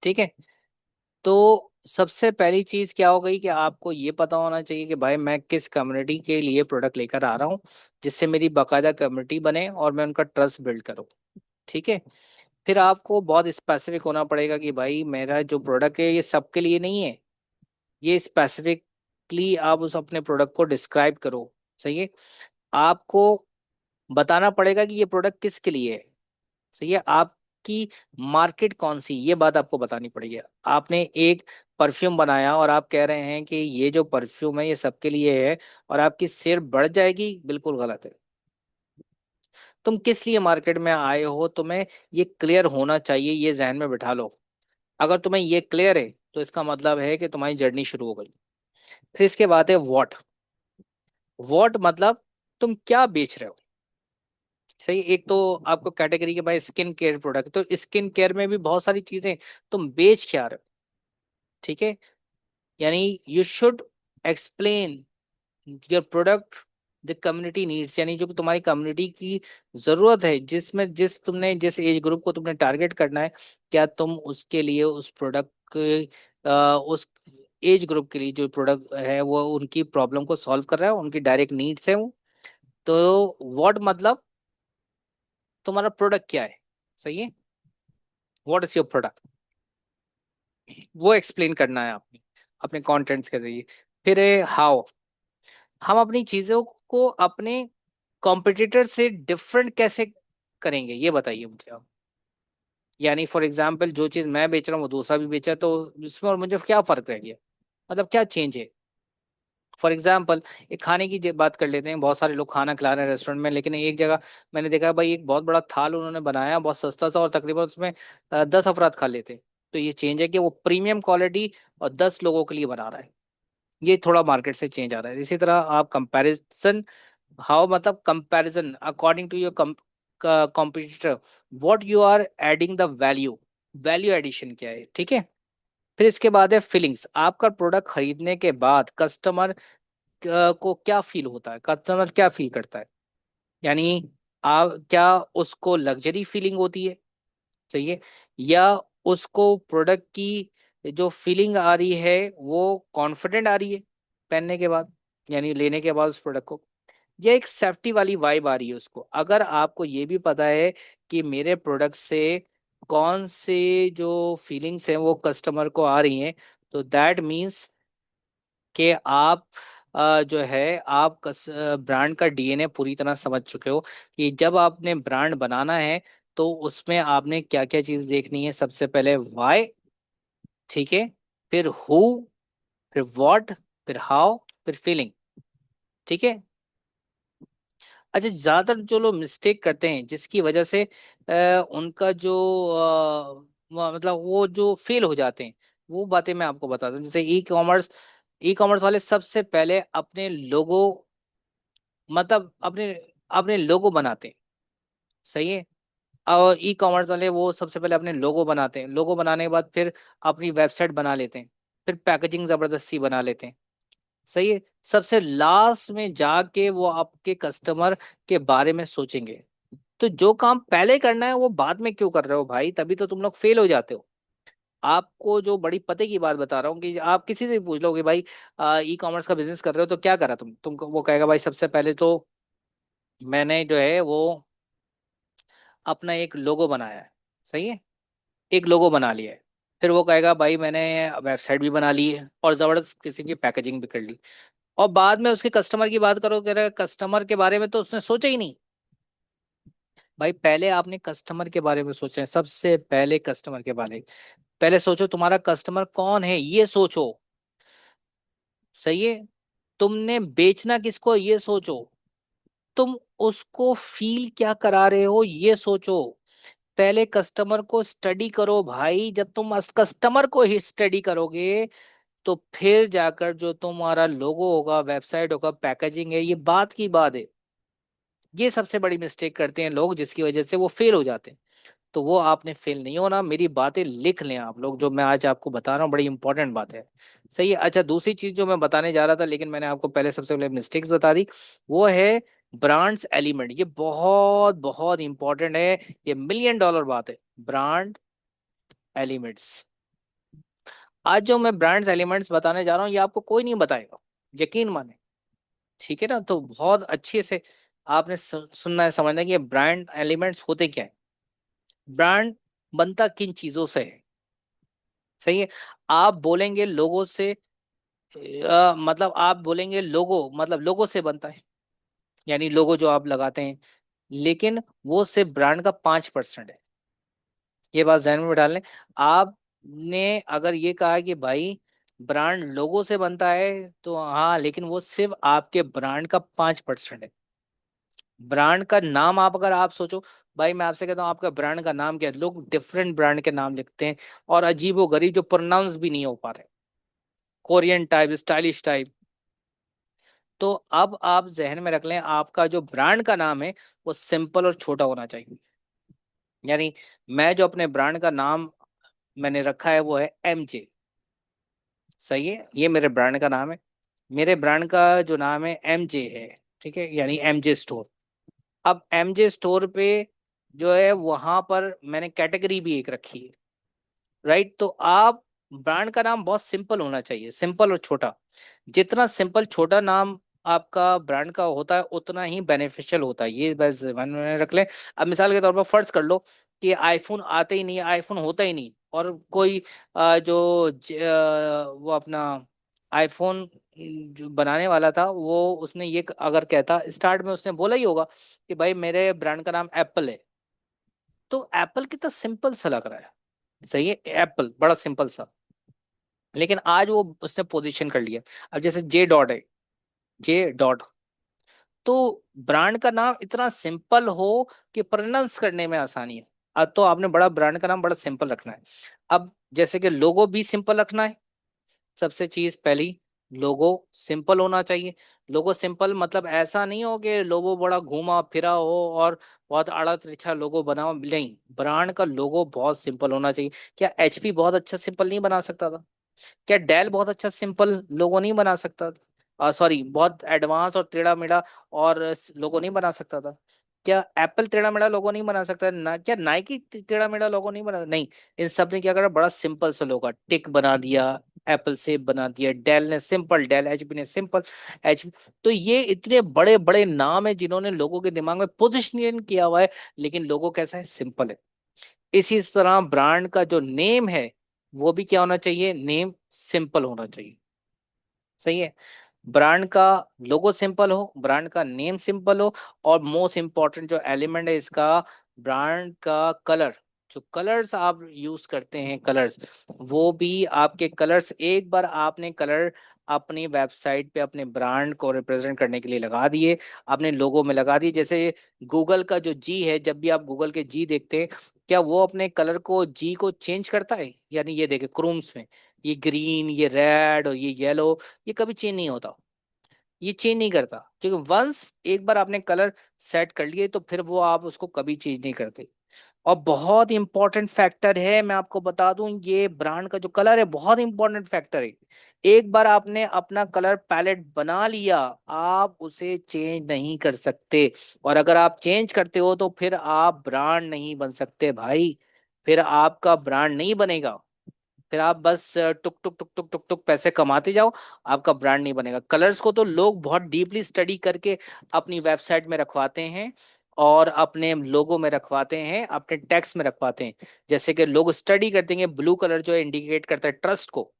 ठीक है, तो सबसे पहली चीज क्या हो गई कि आपको ये पता होना चाहिए कि भाई मैं किस कम्युनिटी के लिए प्रोडक्ट लेकर आ रहा हूँ, जिससे मेरी बाकायदा कम्युनिटी बने और मैं उनका ट्रस्ट बिल्ड करूँ। ठीक है, फिर आपको बहुत स्पेसिफिक होना पड़ेगा कि भाई मेरा जो प्रोडक्ट है ये सबके लिए नहीं है। ये स्पेसिफिकली आप उस अपने प्रोडक्ट को डिस्क्राइब करो। सही है, आपको बताना पड़ेगा कि ये प्रोडक्ट किसके लिए है। सही है, आपकी मार्केट कौन सी, ये बात आपको बतानी पड़ेगी। आपने एक परफ्यूम बनाया और आप कह रहे हैं कि ये जो परफ्यूम है ये सबके लिए है और आपकी सेल बढ़ जाएगी, बिल्कुल गलत है। तुम किस लिए मार्केट में आए हो तुम्हें ये क्लियर होना चाहिए, ये जहन में बिठा लो। अगर तुम्हें ये क्लियर है तो इसका मतलब है कि तुम्हारी जर्नी शुरू हो गई। फिर इसके बाद है व्हाट। व्हाट मतलब तुम क्या बेच रहे हो। सही, एक तो आपको कैटेगरी के भाई स्किन केयर प्रोडक्ट, तो स्किन केयर में भी बहुत सारी चीजें, तुम बेच क्या रहे हो। ठीक है, यानी you should explain your product the community needs, यानी जो तुम्हारी कम्युनिटी की जरूरत है, जिसमें जिस एज ग्रुप को तुमने टारगेट करना है, क्या तुम उसके लिए उस प्रोडक्ट उस एज ग्रुप के लिए जो प्रोडक्ट है वो उनकी प्रॉब्लम को सॉल्व कर रहा है, उनकी डायरेक्ट नीड्स है वो। तो व्हाट मतलब तुम्हारा प्रोडक्ट क्या है। सही है, व्हाट इज योर प्रोडक्ट, वो एक्सप्लेन करना है आपने अपने कंटेंट्स के जरिए। फिर हाउ, हम अपनी चीजों को अपने कॉम्पिटिटर से डिफरेंट कैसे करेंगे, ये बताइए मुझे आप। यानी फॉर एग्जांपल जो चीज मैं बेच रहा हूँ वो दूसरा भी बेचा, तो इसमें और मुझे क्या फर्क रह गया, मतलब क्या चेंज है। फॉर एग्जाम्पल एक खाने की बात कर लेते हैं। बहुत सारे लोग खाना खिला रहे हैं रेस्टोरेंट में, लेकिन एक जगह मैंने देखा भाई एक बहुत बड़ा थाल उन्होंने बनाया, बहुत सस्ता सा, और तकरीबन उसमें 10 अफराद खा लेते। तो ये चेंज है कि वो प्रीमियम क्वालिटी और 10 लोगों के लिए बना रहा है। ये थोड़ा मार्केट से चेंज आ रहा है। इसी तरह आप कंपैरिजन, हाउ मतलब comparison according to your competitor, what you are adding the value, value addition क्या है। ठीक है, फिर इसके बाद है फीलिंग्स। आपका प्रोडक्ट खरीदने के बाद कस्टमर को क्या फील होता है, कस्टमर क्या फील करता है। यानी क्या उसको लग्जरी फीलिंग होती है। सही है, या उसको प्रोडक्ट की जो फीलिंग आ रही है वो कॉन्फिडेंट आ रही है पहनने के बाद, यानी लेने के बाद उस प्रोडक्ट को, या एक सेफ्टी वाली वाइब आ रही है उसको। अगर आपको ये भी पता है कि मेरे प्रोडक्ट से कौन से जो फीलिंग्स हैं वो कस्टमर को आ रही हैं, तो दैट मीन्स कि आप जो है आप ब्रांड का डीएनए पूरी तरह समझ चुके हो कि जब आपने ब्रांड बनाना है तो उसमें आपने क्या क्या चीज देखनी है। सबसे पहले वाई, ठीक है, फिर हु, फिर व्हाट, फिर हाउ, फिर फीलिंग। ठीक है, अच्छा, ज्यादातर जो लोग मिस्टेक करते हैं जिसकी वजह से उनका जो मतलब वो जो फेल हो जाते हैं, वो बातें मैं आपको बताता हूँ। जैसे ई कॉमर्स वाले सबसे पहले अपने लोगो, मतलब अपने अपने लोगो बनाते हैं। सही है, और ई कॉमर्स वाले वो सबसे पहले अपने लोगो बनाते हैं, लोगो बनाने के बाद फिर अपनी वेबसाइट बना लेते हैं, फिर पैकेजिंग जबरदस्ती बना लेते हैं। सही है, सबसे लास्ट में जाके वो आपके कस्टमर के बारे में सोचेंगे। तो जो काम पहले करना है वो बाद में क्यों कर रहे हो भाई, तभी तो तुम लोग फेल हो जाते हो। आपको जो बड़ी पते की बात बता रहा हूँ कि आप किसी से भी पूछ लो कि भाई ई कॉमर्स का बिजनेस कर रहे हो तो क्या करा तुमको वो कहेगा भाई सबसे पहले तो मैंने जो है वो अपना एक लोगो बनाया है। सही है, एक लोगो बना लिया है। फिर वो कहेगा भाई मैंने वेबसाइट भी बना ली है और जबरदस्त किस्म की पैकेजिंग भी कर ली। और बाद में उसके कस्टमर की बात करो, कह रहा कस्टमर के बारे में तो उसने सोचा ही नहीं। भाई पहले आपने कस्टमर के बारे में सोचना है, सबसे पहले कस्टमर के बारे में। पहले सोचो तुम्हारा कस्टमर कौन है, ये सोचो। सही है। तुमने बेचना किसको है, ये सोचो। तुम उसको फील क्या करा रहे हो, ये सोचो। पहले कस्टमर को स्टडी करो भाई। जब तुम कस्टमर को ही स्टडी करोगे तो फिर जाकर जो तुम्हारा लोगो होगा, वेबसाइट होगा, पैकेजिंग है, ये बात की बात है। ये सबसे बड़ी मिस्टेक करते हैं लोग, जिसकी वजह से वो फेल हो जाते हैं। तो वो आपने फेल नहीं होना। मेरी बातें लिख लें आप लोग, जो मैं आज आपको बता रहा हूँ बड़ी इंपॉर्टेंट बात है। सही है। अच्छा, दूसरी चीज जो मैं बताने जा रहा था, लेकिन मैंने आपको पहले सबसे पहले मिस्टेक्स बता दी, वो है ब्रांड्स एलिमेंट। ये बहुत बहुत इंपॉर्टेंट है। ये मिलियन डॉलर बात है, ब्रांड एलिमेंट्स। आज जो मैं ब्रांड्स एलिमेंट्स बताने जा रहा हूँ, ये आपको कोई नहीं बताएगा, यकीन माने। ठीक है ना। तो बहुत अच्छे से आपने सुनना है, समझना है कि ये ब्रांड एलिमेंट्स होते क्या है। ब्रांड बनता किन चीजों से है। सही है। आप बोलेंगे लोगों से, मतलब आप बोलेंगे लोगो, मतलब लोगो से बनता है, यानी लोगो जो आप लगाते हैं। लेकिन वो सिर्फ ब्रांड का 5% है। ये बात ध्यान में डाल लें। आपने अगर ये कहा कि भाई ब्रांड लोगो से बनता है, तो हाँ, लेकिन वो सिर्फ आपके ब्रांड का 5% है। ब्रांड का नाम आप अगर आप सोचो, भाई मैं आपसे कहता हूँ आपका ब्रांड का नाम क्या है, लोग डिफरेंट ब्रांड के नाम लिखते हैं, और अजीबो गरीब जो प्रोनाउंस भी नहीं हो पा रहे, कोरियन टाइप, स्टाइलिश टाइप। तो अब आप जहन में रख लें, आपका जो ब्रांड का नाम है वो सिंपल और छोटा होना चाहिए। यानी मैं जो अपने ब्रांड का नाम मैंने रखा है वो है MJ। सही है, ये मेरे ब्रांड का नाम है। मेरे ब्रांड का जो नाम है MJ है। ठीक है, यानी MJ स्टोर। अब MJ स्टोर पे जो है, वहां पर मैंने कैटेगरी भी एक रखी है। राइट। तो आप ब्रांड का नाम बहुत सिंपल होना चाहिए, सिंपल और छोटा। जितना सिंपल छोटा नाम आपका ब्रांड का होता है, उतना ही बेनिफिशियल होता है। ये बस मन में रख लें। अब मिसाल के तौर पर फर्ज कर लो कि आईफोन आते ही नहीं, आईफोन होता ही नहीं, और कोई वो अपना आईफोन जो बनाने वाला था, वो उसने ये अगर कहता, स्टार्ट में उसने बोला ही होगा कि भाई मेरे ब्रांड का नाम एप्पल है, तो एप्पल कितना सिंपल सा लग रहा है। सही है, एप्पल बड़ा सिंपल सा। लेकिन आज वो उसने पोजीशन कर लिया। अब जैसे जे डॉट है, जे डॉट। तो ब्रांड का नाम इतना सिंपल हो कि प्रोनाउंस करने में आसानी है। अब तो आपने बड़ा ब्रांड का नाम बड़ा सिंपल रखना है। अब जैसे कि लोगो भी सिंपल रखना है। सबसे चीज पहली, लोगो सिंपल होना चाहिए। लोगो सिंपल मतलब ऐसा नहीं हो कि लोगो बड़ा घूमा फिरा हो और बहुत आड़ा तिरछा लोगो बनाओ, नहीं। ब्रांड का लोगो बहुत सिंपल होना चाहिए। क्या HP बहुत अच्छा सिंपल नहीं बना सकता था? क्या डेल बहुत अच्छा सिंपल लोगो नहीं बना सकता था? सॉरी, बहुत एडवांस और टेढ़ा मेढ़ा और लोगो नहीं बना सकता था? क्या एप्पल टेढ़ा मेढ़ा लोगो नहीं बना सकता ना? क्या नाइकी टेढ़ा मेढ़ा लोगो नहीं बना? नहीं। इन सब ने क्या करा, बड़ा सिंपल सा लोगो टिक बना दिया, एप्पल से बना दिया। डेल ने सिंपल डेल, HP ने सिंपल एच। तो ये इतने बड़े बड़े नाम है जिन्होंने लोगों के दिमाग में पोजिशन किया हुआ है, लेकिन लोगो कैसा है, सिंपल है। इसी तरह ब्रांड का जो नेम है, वो भी क्या होना चाहिए, नेम सिंपल होना चाहिए। सही है। ब्रांड का लोगो सिंपल हो, ब्रांड का नेम सिंपल हो, और मोस्ट इंपॉर्टेंट जो एलिमेंट है इसका, ब्रांड का कलर। जो कलर्स आप यूज करते हैं, कलर्स, वो भी आपके कलर्स, एक बार आपने कलर अपनी वेबसाइट पे अपने ब्रांड को रिप्रेजेंट करने के लिए लगा दिए, आपने लोगो में लगा दिए। जैसे गूगल का जो जी है, जब भी आप गूगल के जी देखते हैं, क्या वो अपने कलर को, जी को चेंज करता है? यानी ये देखे क्रोम्स में, ये ग्रीन, ये रेड और ये येलो, ये कभी चेंज नहीं होता। ये चेंज नहीं करता, क्योंकि वंस एक बार आपने कलर सेट कर लिए, तो फिर वो आप उसको कभी चेंज नहीं करते। और बहुत इंपॉर्टेंट फैक्टर है, मैं आपको बता दूं, ये ब्रांड का जो कलर है बहुत इंपॉर्टेंट फैक्टर है। एक बार आपने अपना कलर पैलेट बना लिया, आप उसे चेंज नहीं कर सकते। और अगर आप चेंज करते हो तो फिर आप ब्रांड नहीं बन सकते भाई। फिर आपका ब्रांड नहीं बनेगा। फिर आप बस टुक टुक टुक टुक टुक टुक पैसे कमाते जाओ, आपका ब्रांड नहीं बनेगा। कलर्स को तो लोग बहुत डीपली स्टडी करके अपनी वेबसाइट में रखवाते हैं, और अपने लोगो में रखवाते हैं, अपने टेक्स्ट में रखवाते हैं। जैसे कि लोग स्टडी करते हैं, ब्लू कलर जो है इंडिकेट करता है ट्रस्ट को,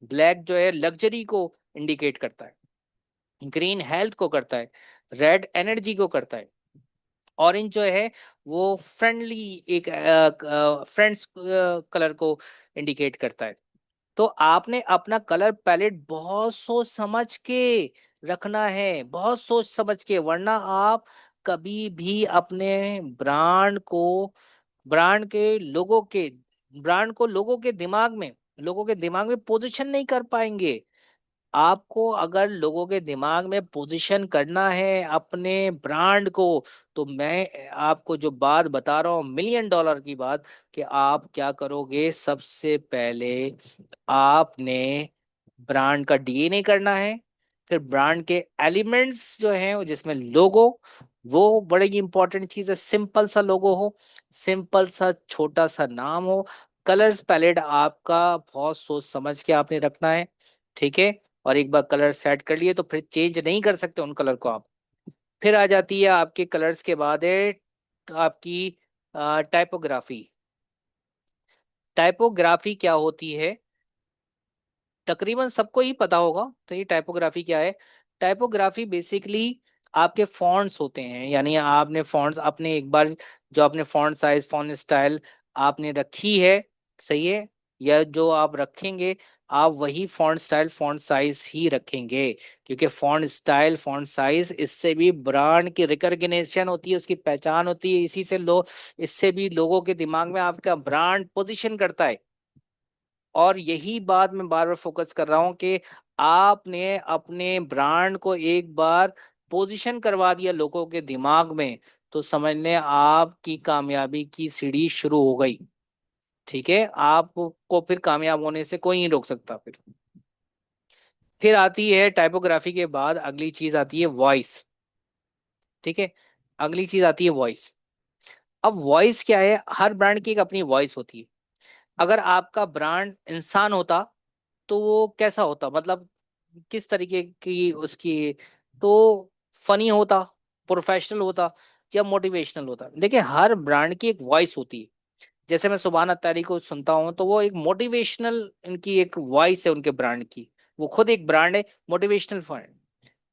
ब्लैक जो है लग्जरी को इंडिकेट करता है, ग्रीन हेल्थ को करता है, रेड एनर्जी को करता है, ऑरेंज जो है वो फ्रेंडली, एक फ्रेंड्स कलर को इंडिकेट करता है। तो आपने अपना कलर पैलेट बहुत सोच समझ के रखना है, बहुत सोच समझ के, वरना आप कभी भी अपने ब्रांड को, ब्रांड के लोगों के ब्रांड को लोगों के दिमाग में पोजीशन नहीं कर पाएंगे। आपको अगर लोगों के दिमाग में पोजीशन करना है अपने ब्रांड को, तो मैं आपको जो बात बता रहा हूँ $1,000,000 की बात, कि आप क्या करोगे, सबसे पहले आपने ब्रांड का डीएनए करना है। फिर ब्रांड के एलिमेंट्स जो हैं जिसमें लोगो, वो बड़ी इंपॉर्टेंट चीज है। सिंपल सा लोगो हो, सिंपल सा छोटा सा नाम हो। कलर्स पैलेट आपका बहुत सोच समझ के आपने रखना है, ठीक है। और एक बार कलर सेट कर लिए तो फिर चेंज नहीं कर सकते उन कलर को आप। फिर आ जाती है आपके कलर्स के बाद है आपकी टाइपोग्राफी। टाइपोग्राफी क्या होती है, तकरीबन सबको ही पता होगा। तो ये टाइपोग्राफी क्या है? टाइपोग्राफी बेसिकली आपके फॉन्ट्स होते हैं, यानी आपने फॉन्ट्स अपने एक बार जो आपने फॉन्ट साइज, फॉन्ट स्टाइल आपने रखी है, सही है, या जो आप रखेंगे, आप वही फॉन्ट स्टाइल फॉन्ट साइज ही रखेंगे। क्योंकि फॉन्ट स्टाइल फॉन्ट साइज, इससे भी ब्रांड की रिकॉग्निशन होती है, उसकी पहचान होती है, इसी से इससे भी लोगों के दिमाग में आपका ब्रांड पोजीशन करता है। और यही बात मैं बार बार फोकस कर रहा हूं कि आपने अपने ब्रांड को एक बार पोजीशन करवा दिया लोगों के दिमाग में, तो समझ लें आपकी कामयाबी की सीढ़ी शुरू हो गई। ठीक है, आपको फिर कामयाब होने से कोई नहीं रोक सकता। फिर आती है टाइपोग्राफी के बाद अगली चीज आती है वॉइस। ठीक है, अगली चीज आती है वॉइस। अब वॉइस क्या है, हर ब्रांड की एक अपनी वॉइस होती है। अगर आपका ब्रांड इंसान होता तो वो कैसा होता, मतलब किस तरीके की उसकी, तो फनी होता, प्रोफेशनल होता, या मोटिवेशनल होता। देखिए, हर ब्रांड की एक वॉइस होती है। जैसे मैं सुभान अत्तारी को सुनता हूँ तो वो एक मोटिवेशनल, इनकी एक वॉइस है उनके ब्रांड की। वो खुद एक ब्रांड है, मोटिवेशनल ब्रांड,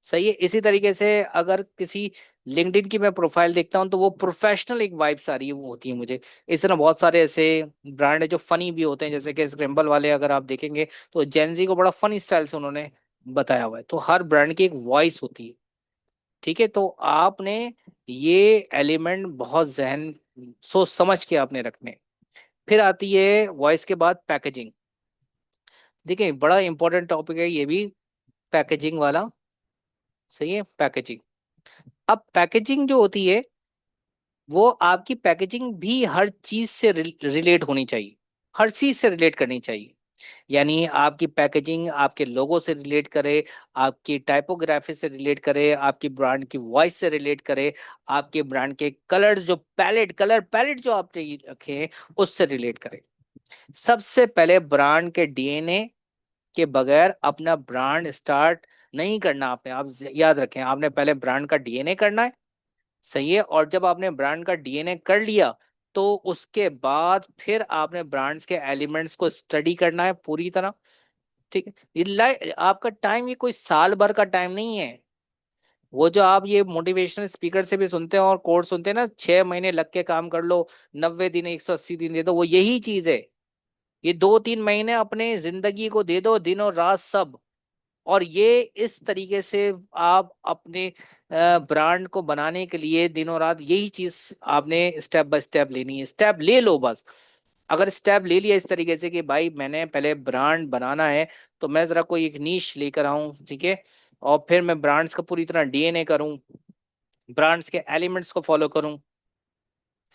सही है। इसी तरीके से अगर किसी लिंक्डइन की मैं प्रोफाइल देखता हूँ तो वो प्रोफेशनल एक वाइब्स आ रही है, वो होती है मुझे। इस तरह बहुत सारे ऐसे ब्रांड है जो फनी भी होते हैं, जैसे कि स्क्रैम्बल वाले अगर आप देखेंगे तो जेंजी को बड़ा फनी स्टाइल से उन्होंने बताया हुआ है। तो हर ब्रांड की एक वॉइस होती है, ठीक है। तो आपने ये एलिमेंट बहुत जहन सोच समझ के आपने रखने। फिर आती है वॉइस के बाद पैकेजिंग। देखिए, बड़ा इंपॉर्टेंट टॉपिक है ये भी, पैकेजिंग वाला, सही है। पैकेजिंग, अब पैकेजिंग जो होती है, वो आपकी पैकेजिंग भी हर चीज से रिलेट होनी चाहिए, हर चीज से रिलेट करनी चाहिए। यानी आपकी पैकेजिंग आपके लोगो से रिलेट करे, आपकी टाइपोग्राफी से रिलेट करे, आपकी ब्रांड की वॉइस से रिलेट करे, आपके ब्रांड के कलर जो कलर पैलेट जो आपने ये रखे हैं उससे रिलेट करे। सबसे पहले ब्रांड के डीएनए के बगैर अपना ब्रांड स्टार्ट नहीं करना आपने। आप याद रखें, आपने पहले ब्रांड का डीएनए करना है, सही है। और जब आपने ब्रांड का डीएनए कर लिया तो उसके बाद फिर आपने ब्रांड्स के एलिमेंट्स को स्टडी करना है पूरी तरह। ठीक है, आपका टाइम ये कोई साल भर का टाइम नहीं है। वो जो आप ये मोटिवेशनल स्पीकर से भी सुनते हैं और कोर्स सुनते हैं ना, 6 महीने लग के काम कर लो, 90 दिन 180 दिन दे दो, वो यही चीज है। ये 2-3 महीने अपने जिंदगी को दे दो, दिन और रात सब। और ये इस तरीके से आप अपने ब्रांड को बनाने के लिए दिनों रात यही चीज आपने स्टेप बाय स्टेप लेनी है। स्टेप ले लो बस। अगर स्टेप ले लिया इस तरीके से कि भाई मैंने पहले ब्रांड बनाना है, तो मैं जरा कोई एक नीश लेकर आऊं, ठीक है, और फिर मैं ब्रांड्स का पूरी तरह डीएनए करूं, ब्रांड्स के एलिमेंट्स को फॉलो करूं,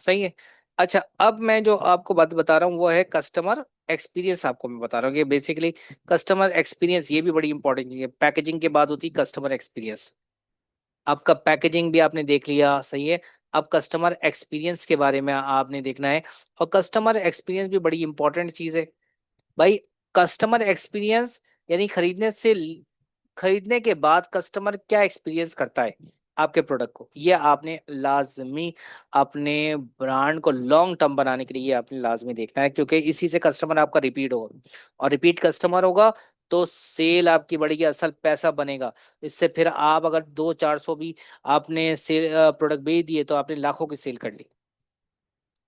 सही है। अच्छा, अब मैं जो आपको बात बता रहा हूँ वो है कस्टमर एक्सपीरियंस। आपको मैं बता रहा हूँ कि बेसिकली कस्टमर एक्सपीरियंस ये भी बड़ी इंपॉर्टेंट चीज है। पैकेजिंग के बाद होती है कस्टमर एक्सपीरियंस। आपका पैकेजिंग भी आपने देख लिया, सही है। अब कस्टमर एक्सपीरियंस के बारे में आपने देखना है। और कस्टमर एक्सपीरियंस भी बड़ी इंपॉर्टेंट चीज है भाई। कस्टमर एक्सपीरियंस यानी खरीदने के बाद कस्टमर क्या एक्सपीरियंस करता है आपके प्रोडक्ट को, ये आपने लाजमी अपने ब्रांड को लॉन्ग टर्म बनाने के लिए आपने लाजमी देखना है। क्योंकि इसी से कस्टमर आपका रिपीट होगा, और रिपीट कस्टमर होगा तो सेल आपकी बढ़ेगी, असल पैसा बनेगा। इससे फिर आप अगर 200-400 भी आपने सेल प्रोडक्ट बेच दिए तो आपने लाखों की सेल कर ली।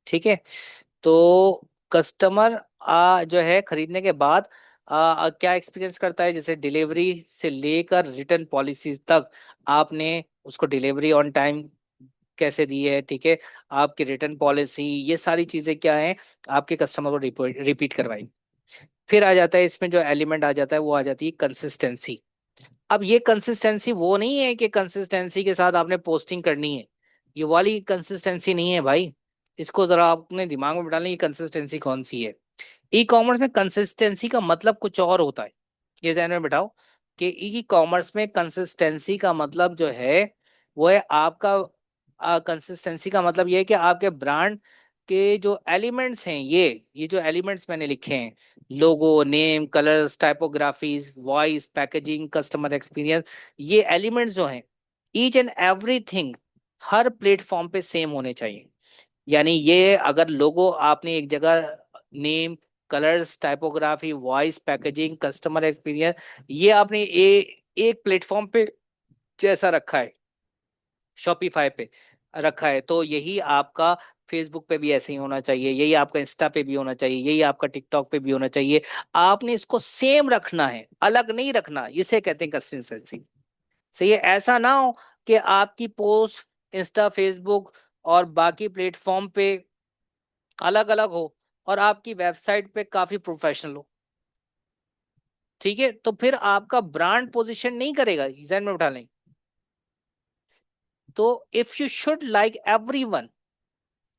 ठीक है। तो कस्टमर जो है खरीदने के बाद क्या एक्सपीरियंस करता है, जैसे डिलीवरी से लेकर रिटर्न पॉलिसी तक, आपने उसको डिलीवरी ऑन टाइम कैसे दी है, ठीक है, आपकी रिटर्न पॉलिसी, ये सारी चीजें क्या है, आपके कस्टमर को रिपीट करवाई। फिर आ जाता है इसमें जो एलिमेंट आ जाता है, वो आ जाती है कंसिस्टेंसी। अब ये कंसिस्टेंसी वो नहीं है कि कंसिस्टेंसी के साथ आपने पोस्टिंग करनी है, ये वाली कंसिस्टेंसी नहीं है भाई। इसको जरा आपने दिमाग में बिठा लें, ये कंसिस्टेंसी कौन सी है। ई कॉमर्स में कंसिस्टेंसी का मतलब कुछ और होता है, ये ध्यान में बिठाओ कि ई कॉमर्स में कंसिस्टेंसी का मतलब जो है वो है आपका, कंसिस्टेंसी का मतलब ये है कि आपके ब्रांड के जो एलिमेंट्स हैं, ये जो एलिमेंट्स मैंने लिखे हैं, logo, name, colours, typographies, voice, packaging, customer experience, ये एलिमेंट्स जो हैं, ईच एंड एवरीथिंग हर प्लेटफॉर्म पे सेम होने चाहिए। यानी ये अगर लोगो आपने एक जगह, name, colours, typography, voice, packaging, customer experience, ये आपने एक प्लेटफॉर्म पे जैसा रखा है, शॉपिफाई पे रखा है, तो यही आपका फेसबुक पे भी ऐसे ही होना चाहिए, यही आपका इंस्टा पे भी होना चाहिए, यही आपका टिकटॉक पे भी होना चाहिए। आपने इसको सेम रखना है, अलग नहीं रखना, इसे कहते हैं कंसिस्टेंसी। सही है, ऐसा ना हो कि आपकी पोस्ट इंस्टा, फेसबुक और बाकी प्लेटफॉर्म पे अलग अलग हो और आपकी वेबसाइट पे काफी प्रोफेशनल हो। ठीक है, तो फिर आपका ब्रांड पोजीशन नहीं करेगा, ध्यान में उठा लें। तो if you should like everyone,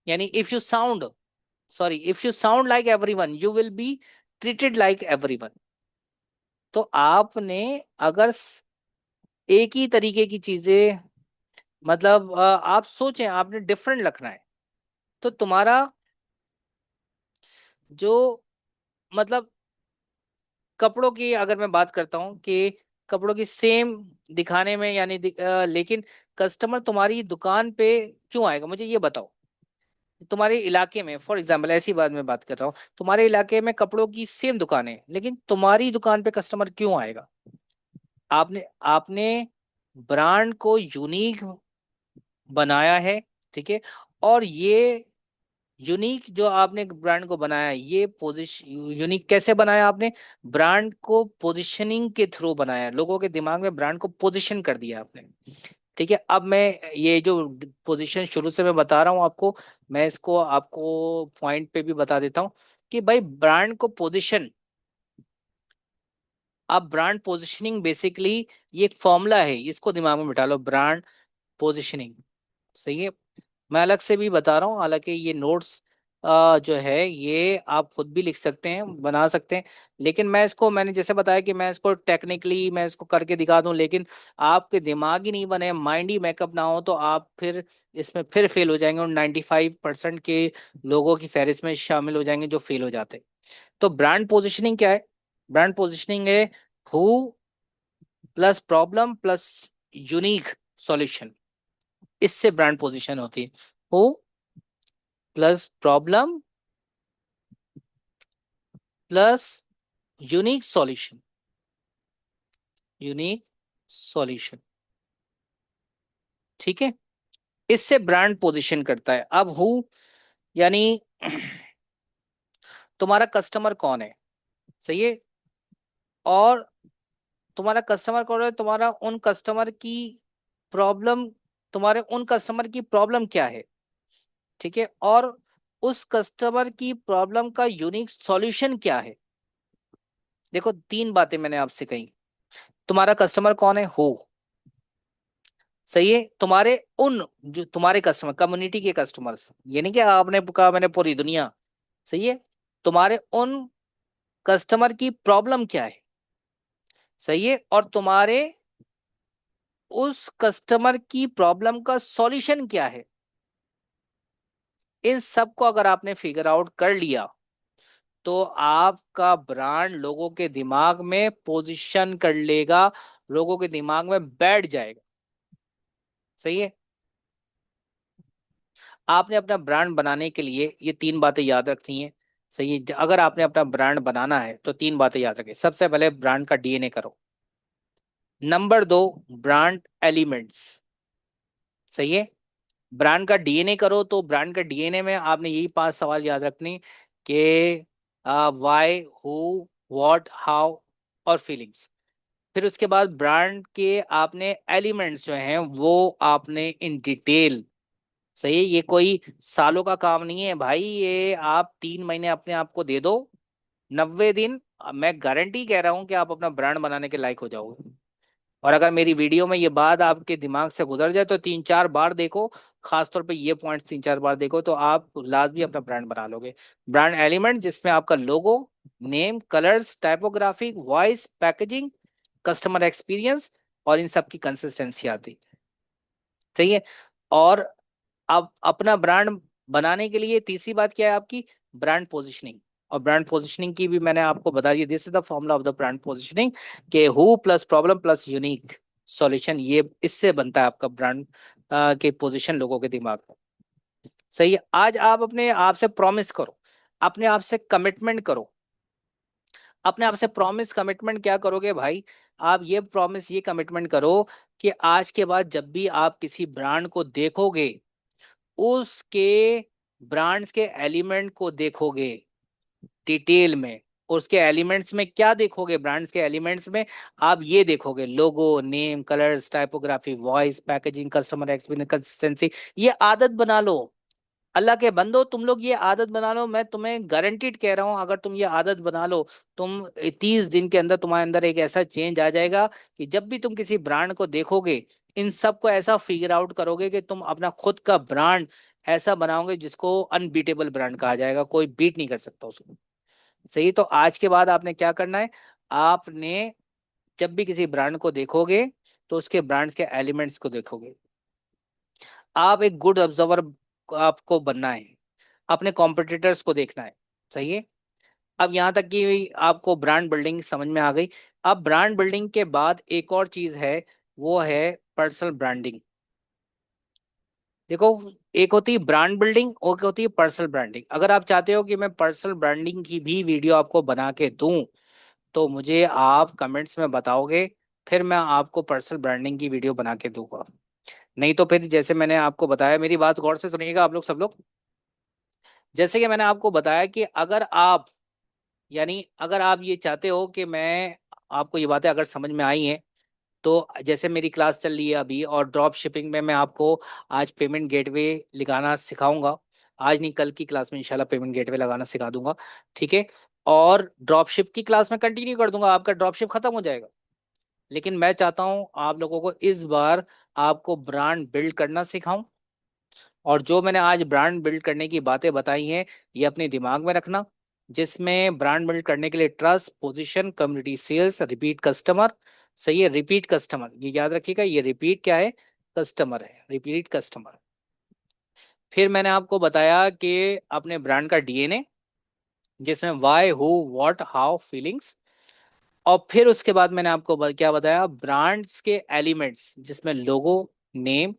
यानी if you sound, sorry, if you sound like everyone you will be treated like everyone. तो आपने अगर एक ही तरीके की चीजें, मतलब आप सोचें आपने डिफरेंट रखना है, तो तुम्हारा जो, मतलब कपड़ों की अगर मैं बात करता हूँ कि कपड़ों की सेम दिखाने में, यानी लेकिन कस्टमर तुम्हारी दुकान पे क्यों आएगा, मुझे ये बताओ। तुम्हारे इलाके में, फॉर एग्जाम्पल ऐसी बात मैं बात कर रहा हूँ, तुम्हारे इलाके में कपड़ों की सेम दुकान है, लेकिन तुम्हारी दुकान पे कस्टमर क्यों आएगा। आपने आपने ब्रांड को यूनिक बनाया है, ठीक है, और ये यूनिक जो आपने ब्रांड को बनाया है, ये पोजिशन यूनिक कैसे बनाया आपने, ब्रांड को पोजिशनिंग के थ्रू बनाया है, लोगों के दिमाग में ब्रांड को पोजिशन कर दिया आपने। ठीक है, अब मैं ये जो पोजीशन शुरू से मैं बता रहा हूँ आपको, मैं इसको आपको पॉइंट पे भी बता देता हूँ कि भाई ब्रांड को पोजीशन, अब ब्रांड पोजीशनिंग बेसिकली ये एक फॉर्मूला है, इसको दिमाग में बिठा लो, ब्रांड पोजीशनिंग। सही है, मैं अलग से भी बता रहा हूँ, हालांकि ये नोट्स जो है ये आप खुद भी लिख सकते हैं, बना सकते हैं, लेकिन मैं इसको, मैंने जैसे बताया कि मैं इसको टेक्निकली मैं इसको करके दिखा दूं, लेकिन आपके दिमाग ही नहीं बने, माइंड ही मेकअप ना हो, तो आप फिर इसमें फिर फेल हो जाएंगे, और 95% के लोगों की फहरिस्त में शामिल हो जाएंगे जो फेल हो जाते हैं। तो ब्रांड पोजिशनिंग क्या है, ब्रांड पोजिशनिंग है who plus problem plus unique solution, इससे ब्रांड पोजीशन होती है। Who plus problem plus unique solution, unique solution. ठीक है, इससे ब्रांड पोजीशन करता है। अब हु यानी तुम्हारा कस्टमर कौन है, सही है, और तुम्हारा कस्टमर कौन है, तुम्हारा उन कस्टमर की प्रॉब्लम, तुम्हारे उन कस्टमर की प्रॉब्लम क्या है, ठीक है, और उस कस्टमर की प्रॉब्लम का यूनिक सॉल्यूशन क्या है। देखो, तीन बातें मैंने आपसे कही, तुम्हारा कस्टमर कौन है, हु, सही है, तुम्हारे उन, जो तुम्हारे कस्टमर, कम्युनिटी के कस्टमर्स, ये नहीं कि आपने कहा मैंने पूरी दुनिया, सही है, तुम्हारे उन कस्टमर की प्रॉब्लम क्या है, सही है, और तुम्हारे उस कस्टमर की प्रॉब्लम का सॉल्यूशन क्या है। इन सब को अगर आपने फिगर आउट कर लिया, तो आपका ब्रांड लोगों के दिमाग में पोजीशन कर लेगा, लोगों के दिमाग में बैठ जाएगा। सही है, आपने अपना ब्रांड बनाने के लिए ये तीन बातें याद रखनी है। सही है। अगर आपने अपना ब्रांड बनाना है तो तीन बातें याद रखें। सबसे पहले ब्रांड का डीएनए करो। नंबर दो, ब्रांड एलिमेंट्स। सही है। ब्रांड का डीएनए करो, तो ब्रांड का डीएनए में आपने यही पांच सवाल याद रखने कि वाई, हु, व्हाट, हाउ और फीलिंग्स। फिर उसके बाद ब्रांड के आपने एलिमेंट्स जो हैं वो आपने इन डिटेल। सही है। ये कोई सालों का काम नहीं है भाई, ये आप 3 महीने अपने आप को दे दो, 90 दिन, मैं गारंटी कह रहा हूं कि आप अपना ब्रांड बनाने के लायक हो जाओगे। और अगर मेरी वीडियो में ये बात आपके दिमाग से गुजर जाए तो 3-4 बार देखो, खासतौर पे ये पॉइंट्स 3-4 बार देखो, तो आप लाजमी अपना ब्रांड बना लोगे। ब्रांड एलिमेंट जिसमें आपका logo, name, colours, typography, voice, packaging, customer experience और इन सब की कंसिस्टेंसी आती। सही है। और अब अपना ब्रांड बनाने के लिए तीसरी बात क्या है आपकी? Brand positioning. और ब्रांड पोजिशनिंग की भी मैंने आपको बता दिया, this is the formula of the brand positioning, के who plus problem plus unique solution, ये इससे बनता है आपका ब्रांड के पोजीशन लोगों के दिमाग में। सही है। आज आप अपने आप से प्रॉमिस करो, अपने आप से कमिटमेंट करो। अपने आप से प्रॉमिस कमिटमेंट क्या करोगे भाई? आप ये प्रॉमिस ये कमिटमेंट करो कि आज के बाद जब भी आप किसी ब्रांड को देखोगे, उसके ब्रांड्स के एलिमेंट को देखोगे डिटेल में। और उसके एलिमेंट्स में क्या देखोगे? ब्रांड्स के एलिमेंट्स में आप ये देखोगे, logo, name, colours, typography, voice, packaging, customer experience, consistency. ये आदत बना लो। अल्लाह के बंदो, तुम लोग ये आदत बना लो। मैं तुम्हें गारंटीड कह रहा हूं, अगर तुम ये आदत बना लो, तुम 30 दिन के अंदर तुम्हारे अंदर एक ऐसा चेंज आ जाएगा कि जब भी तुम किसी ब्रांड को देखोगे, इन सबको ऐसा फिगर आउट करोगे कि तुम अपना खुद का ब्रांड ऐसा बनाओगे जिसको अनबीटेबल ब्रांड कहा जाएगा, कोई बीट नहीं कर सकता उसको। सही। तो आज के बाद आपने क्या करना है? आपने जब भी किसी ब्रांड को देखोगे तो उसके ब्रांड्स के एलिमेंट्स को देखोगे। आप एक गुड ऑब्जर्वर आपको बनना है, अपने कॉम्पिटिटर्स को देखना है। सही है। अब यहाँ तक कि आपको ब्रांड बिल्डिंग समझ में आ गई। अब ब्रांड बिल्डिंग के बाद एक और चीज है, वो है पर्सनल ब्रांडिंग। देखो, एक होती है ब्रांड बिल्डिंग और एक होती है पर्सनल ब्रांडिंग। अगर आप चाहते हो कि मैं पर्सनल ब्रांडिंग की भी वीडियो आपको बना के दूं, तो मुझे आप कमेंट्स में बताओगे, फिर मैं आपको पर्सनल ब्रांडिंग की वीडियो बना के दूंगा। नहीं तो फिर जैसे मैंने आपको बताया, मेरी बात गौर से सुनिएगा आप लोग, सब लोग। जैसे कि मैंने आपको बताया कि अगर आप, यानी अगर आप ये चाहते हो कि मैं, आपको ये बातें अगर समझ में आई हैं, तो जैसे मेरी क्लास चल रही है अभी, और ड्रॉप शिपिंग में मैं आपको आज पेमेंट गेटवे लगाना सिखाऊंगा। आज नहीं, कल की क्लास में इंशाल्लाह पेमेंट गेटवे लगाना सिखा दूंगा। ठीक है। और ड्रॉप शिप की क्लास में कंटिन्यू कर दूंगा, आपका ड्रॉप शिप खत्म हो जाएगा। लेकिन मैं चाहता हूं आप लोगों को इस बार आपको ब्रांड बिल्ड करना सिखाऊं। और जो मैंने आज ब्रांड बिल्ड करने की बातें बताई हैं, ये अपने दिमाग में रखना। जिसमें ब्रांड बिल्ड करने के लिए trust, position, community, sales, repeat customer. सही है। रिपीट कस्टमर, ये याद रखिएगा, ये रिपीट क्या है? कस्टमर है, रिपीट कस्टमर। फिर मैंने आपको बताया कि अपने ब्रांड का डीएनए, जिसमें why, who, what, how, feelings. और फिर उसके बाद मैंने आपको क्या बताया? ब्रांड्स के एलिमेंट्स, जिसमें logo, name,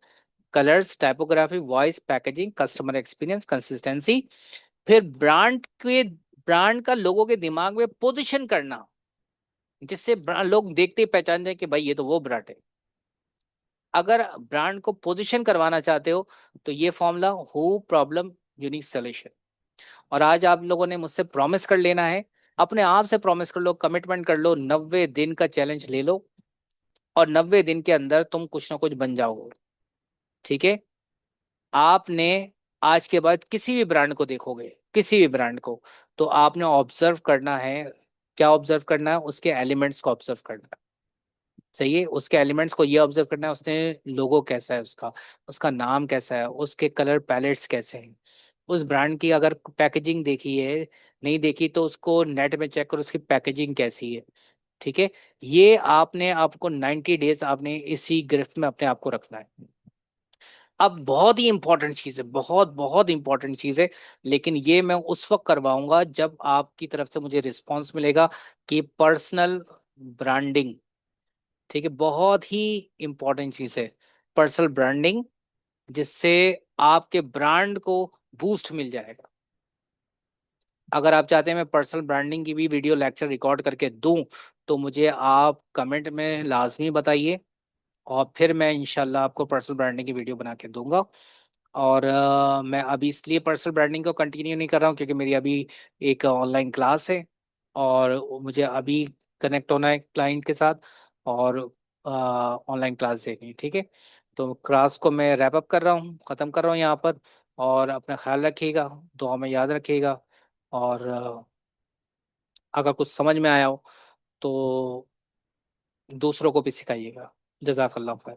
colours, typography, voice, packaging, customer experience, consistency. फिर ब्रांड का लोगों के दिमाग में पोजीशन करना, जिससे लोग देखते ही पहचान जाए कि भाई ये तो वो ब्रांड है। अगर ब्रांड को पोजीशन करवाना चाहते हो, तो ये formula, who, problem, unique solution. और आज आप लोगों ने मुझसे प्रॉमिस कर लेना है, अपने आप से प्रॉमिस कर लो, कमिटमेंट कर लो, 90 दिन का चैलेंज ले लो, और 90 दिन के अंदर तुम कुछ ना कुछ बन जाओगे। ठीक है। आपने आज के बाद किसी भी ब्रांड को देखोगे, किसी भी ब्रांड को, तो आपने ऑब्जर्व करना है। क्या ऑब्जर्व करना है? उसके एलिमेंट्स को ऑब्जर्व करना है। सही है। उसके एलिमेंट्स को ये ऑब्जर्व करना है, उसने लोगो कैसा है उसका, उसका नाम कैसा है, उसके कलर पैलेट्स कैसे हैं, उस ब्रांड की अगर पैकेजिंग देखी है, नहीं देखी तो उसको नेट में चेक करो, उसकी पैकेजिंग कैसी है। ठीक है। ये आपने, आपको 90 डेज आपने इसी गिरफ्त में अपने आप को रखना है। अब बहुत ही इंपॉर्टेंट चीज है, बहुत बहुत इंपॉर्टेंट चीज है, लेकिन ये मैं उस वक्त करवाऊंगा जब आपकी तरफ से मुझे रिस्पांस मिलेगा कि पर्सनल ब्रांडिंग। ठीक है। बहुत ही इंपॉर्टेंट चीज है पर्सनल ब्रांडिंग, जिससे आपके ब्रांड को बूस्ट मिल जाएगा। अगर आप चाहते हैं मैं पर्सनल ब्रांडिंग की भी वीडियो लेक्चर रिकॉर्ड करके दूं, तो मुझे आप कमेंट में लाजमी बताइए, और फिर मैं इंशाल्लाह आपको पर्सनल ब्रांडिंग की वीडियो बना के दूंगा। और मैं अभी इसलिए पर्सनल ब्रांडिंग को कंटिन्यू नहीं कर रहा हूँ क्योंकि मेरी अभी एक ऑनलाइन क्लास है, और मुझे अभी कनेक्ट होना है क्लाइंट के साथ, और ऑनलाइन क्लास देनी है। ठीक है, तो क्लास को मैं रैप अप कर रहा हूँ, ख़त्म कर रहा हूँ यहाँ पर। और अपना ख्याल रखिएगा, दुआ में याद रखिएगा, और अगर कुछ समझ में आया हो तो दूसरों को भी सिखाइएगा। जज़ाकल्लाह खैर।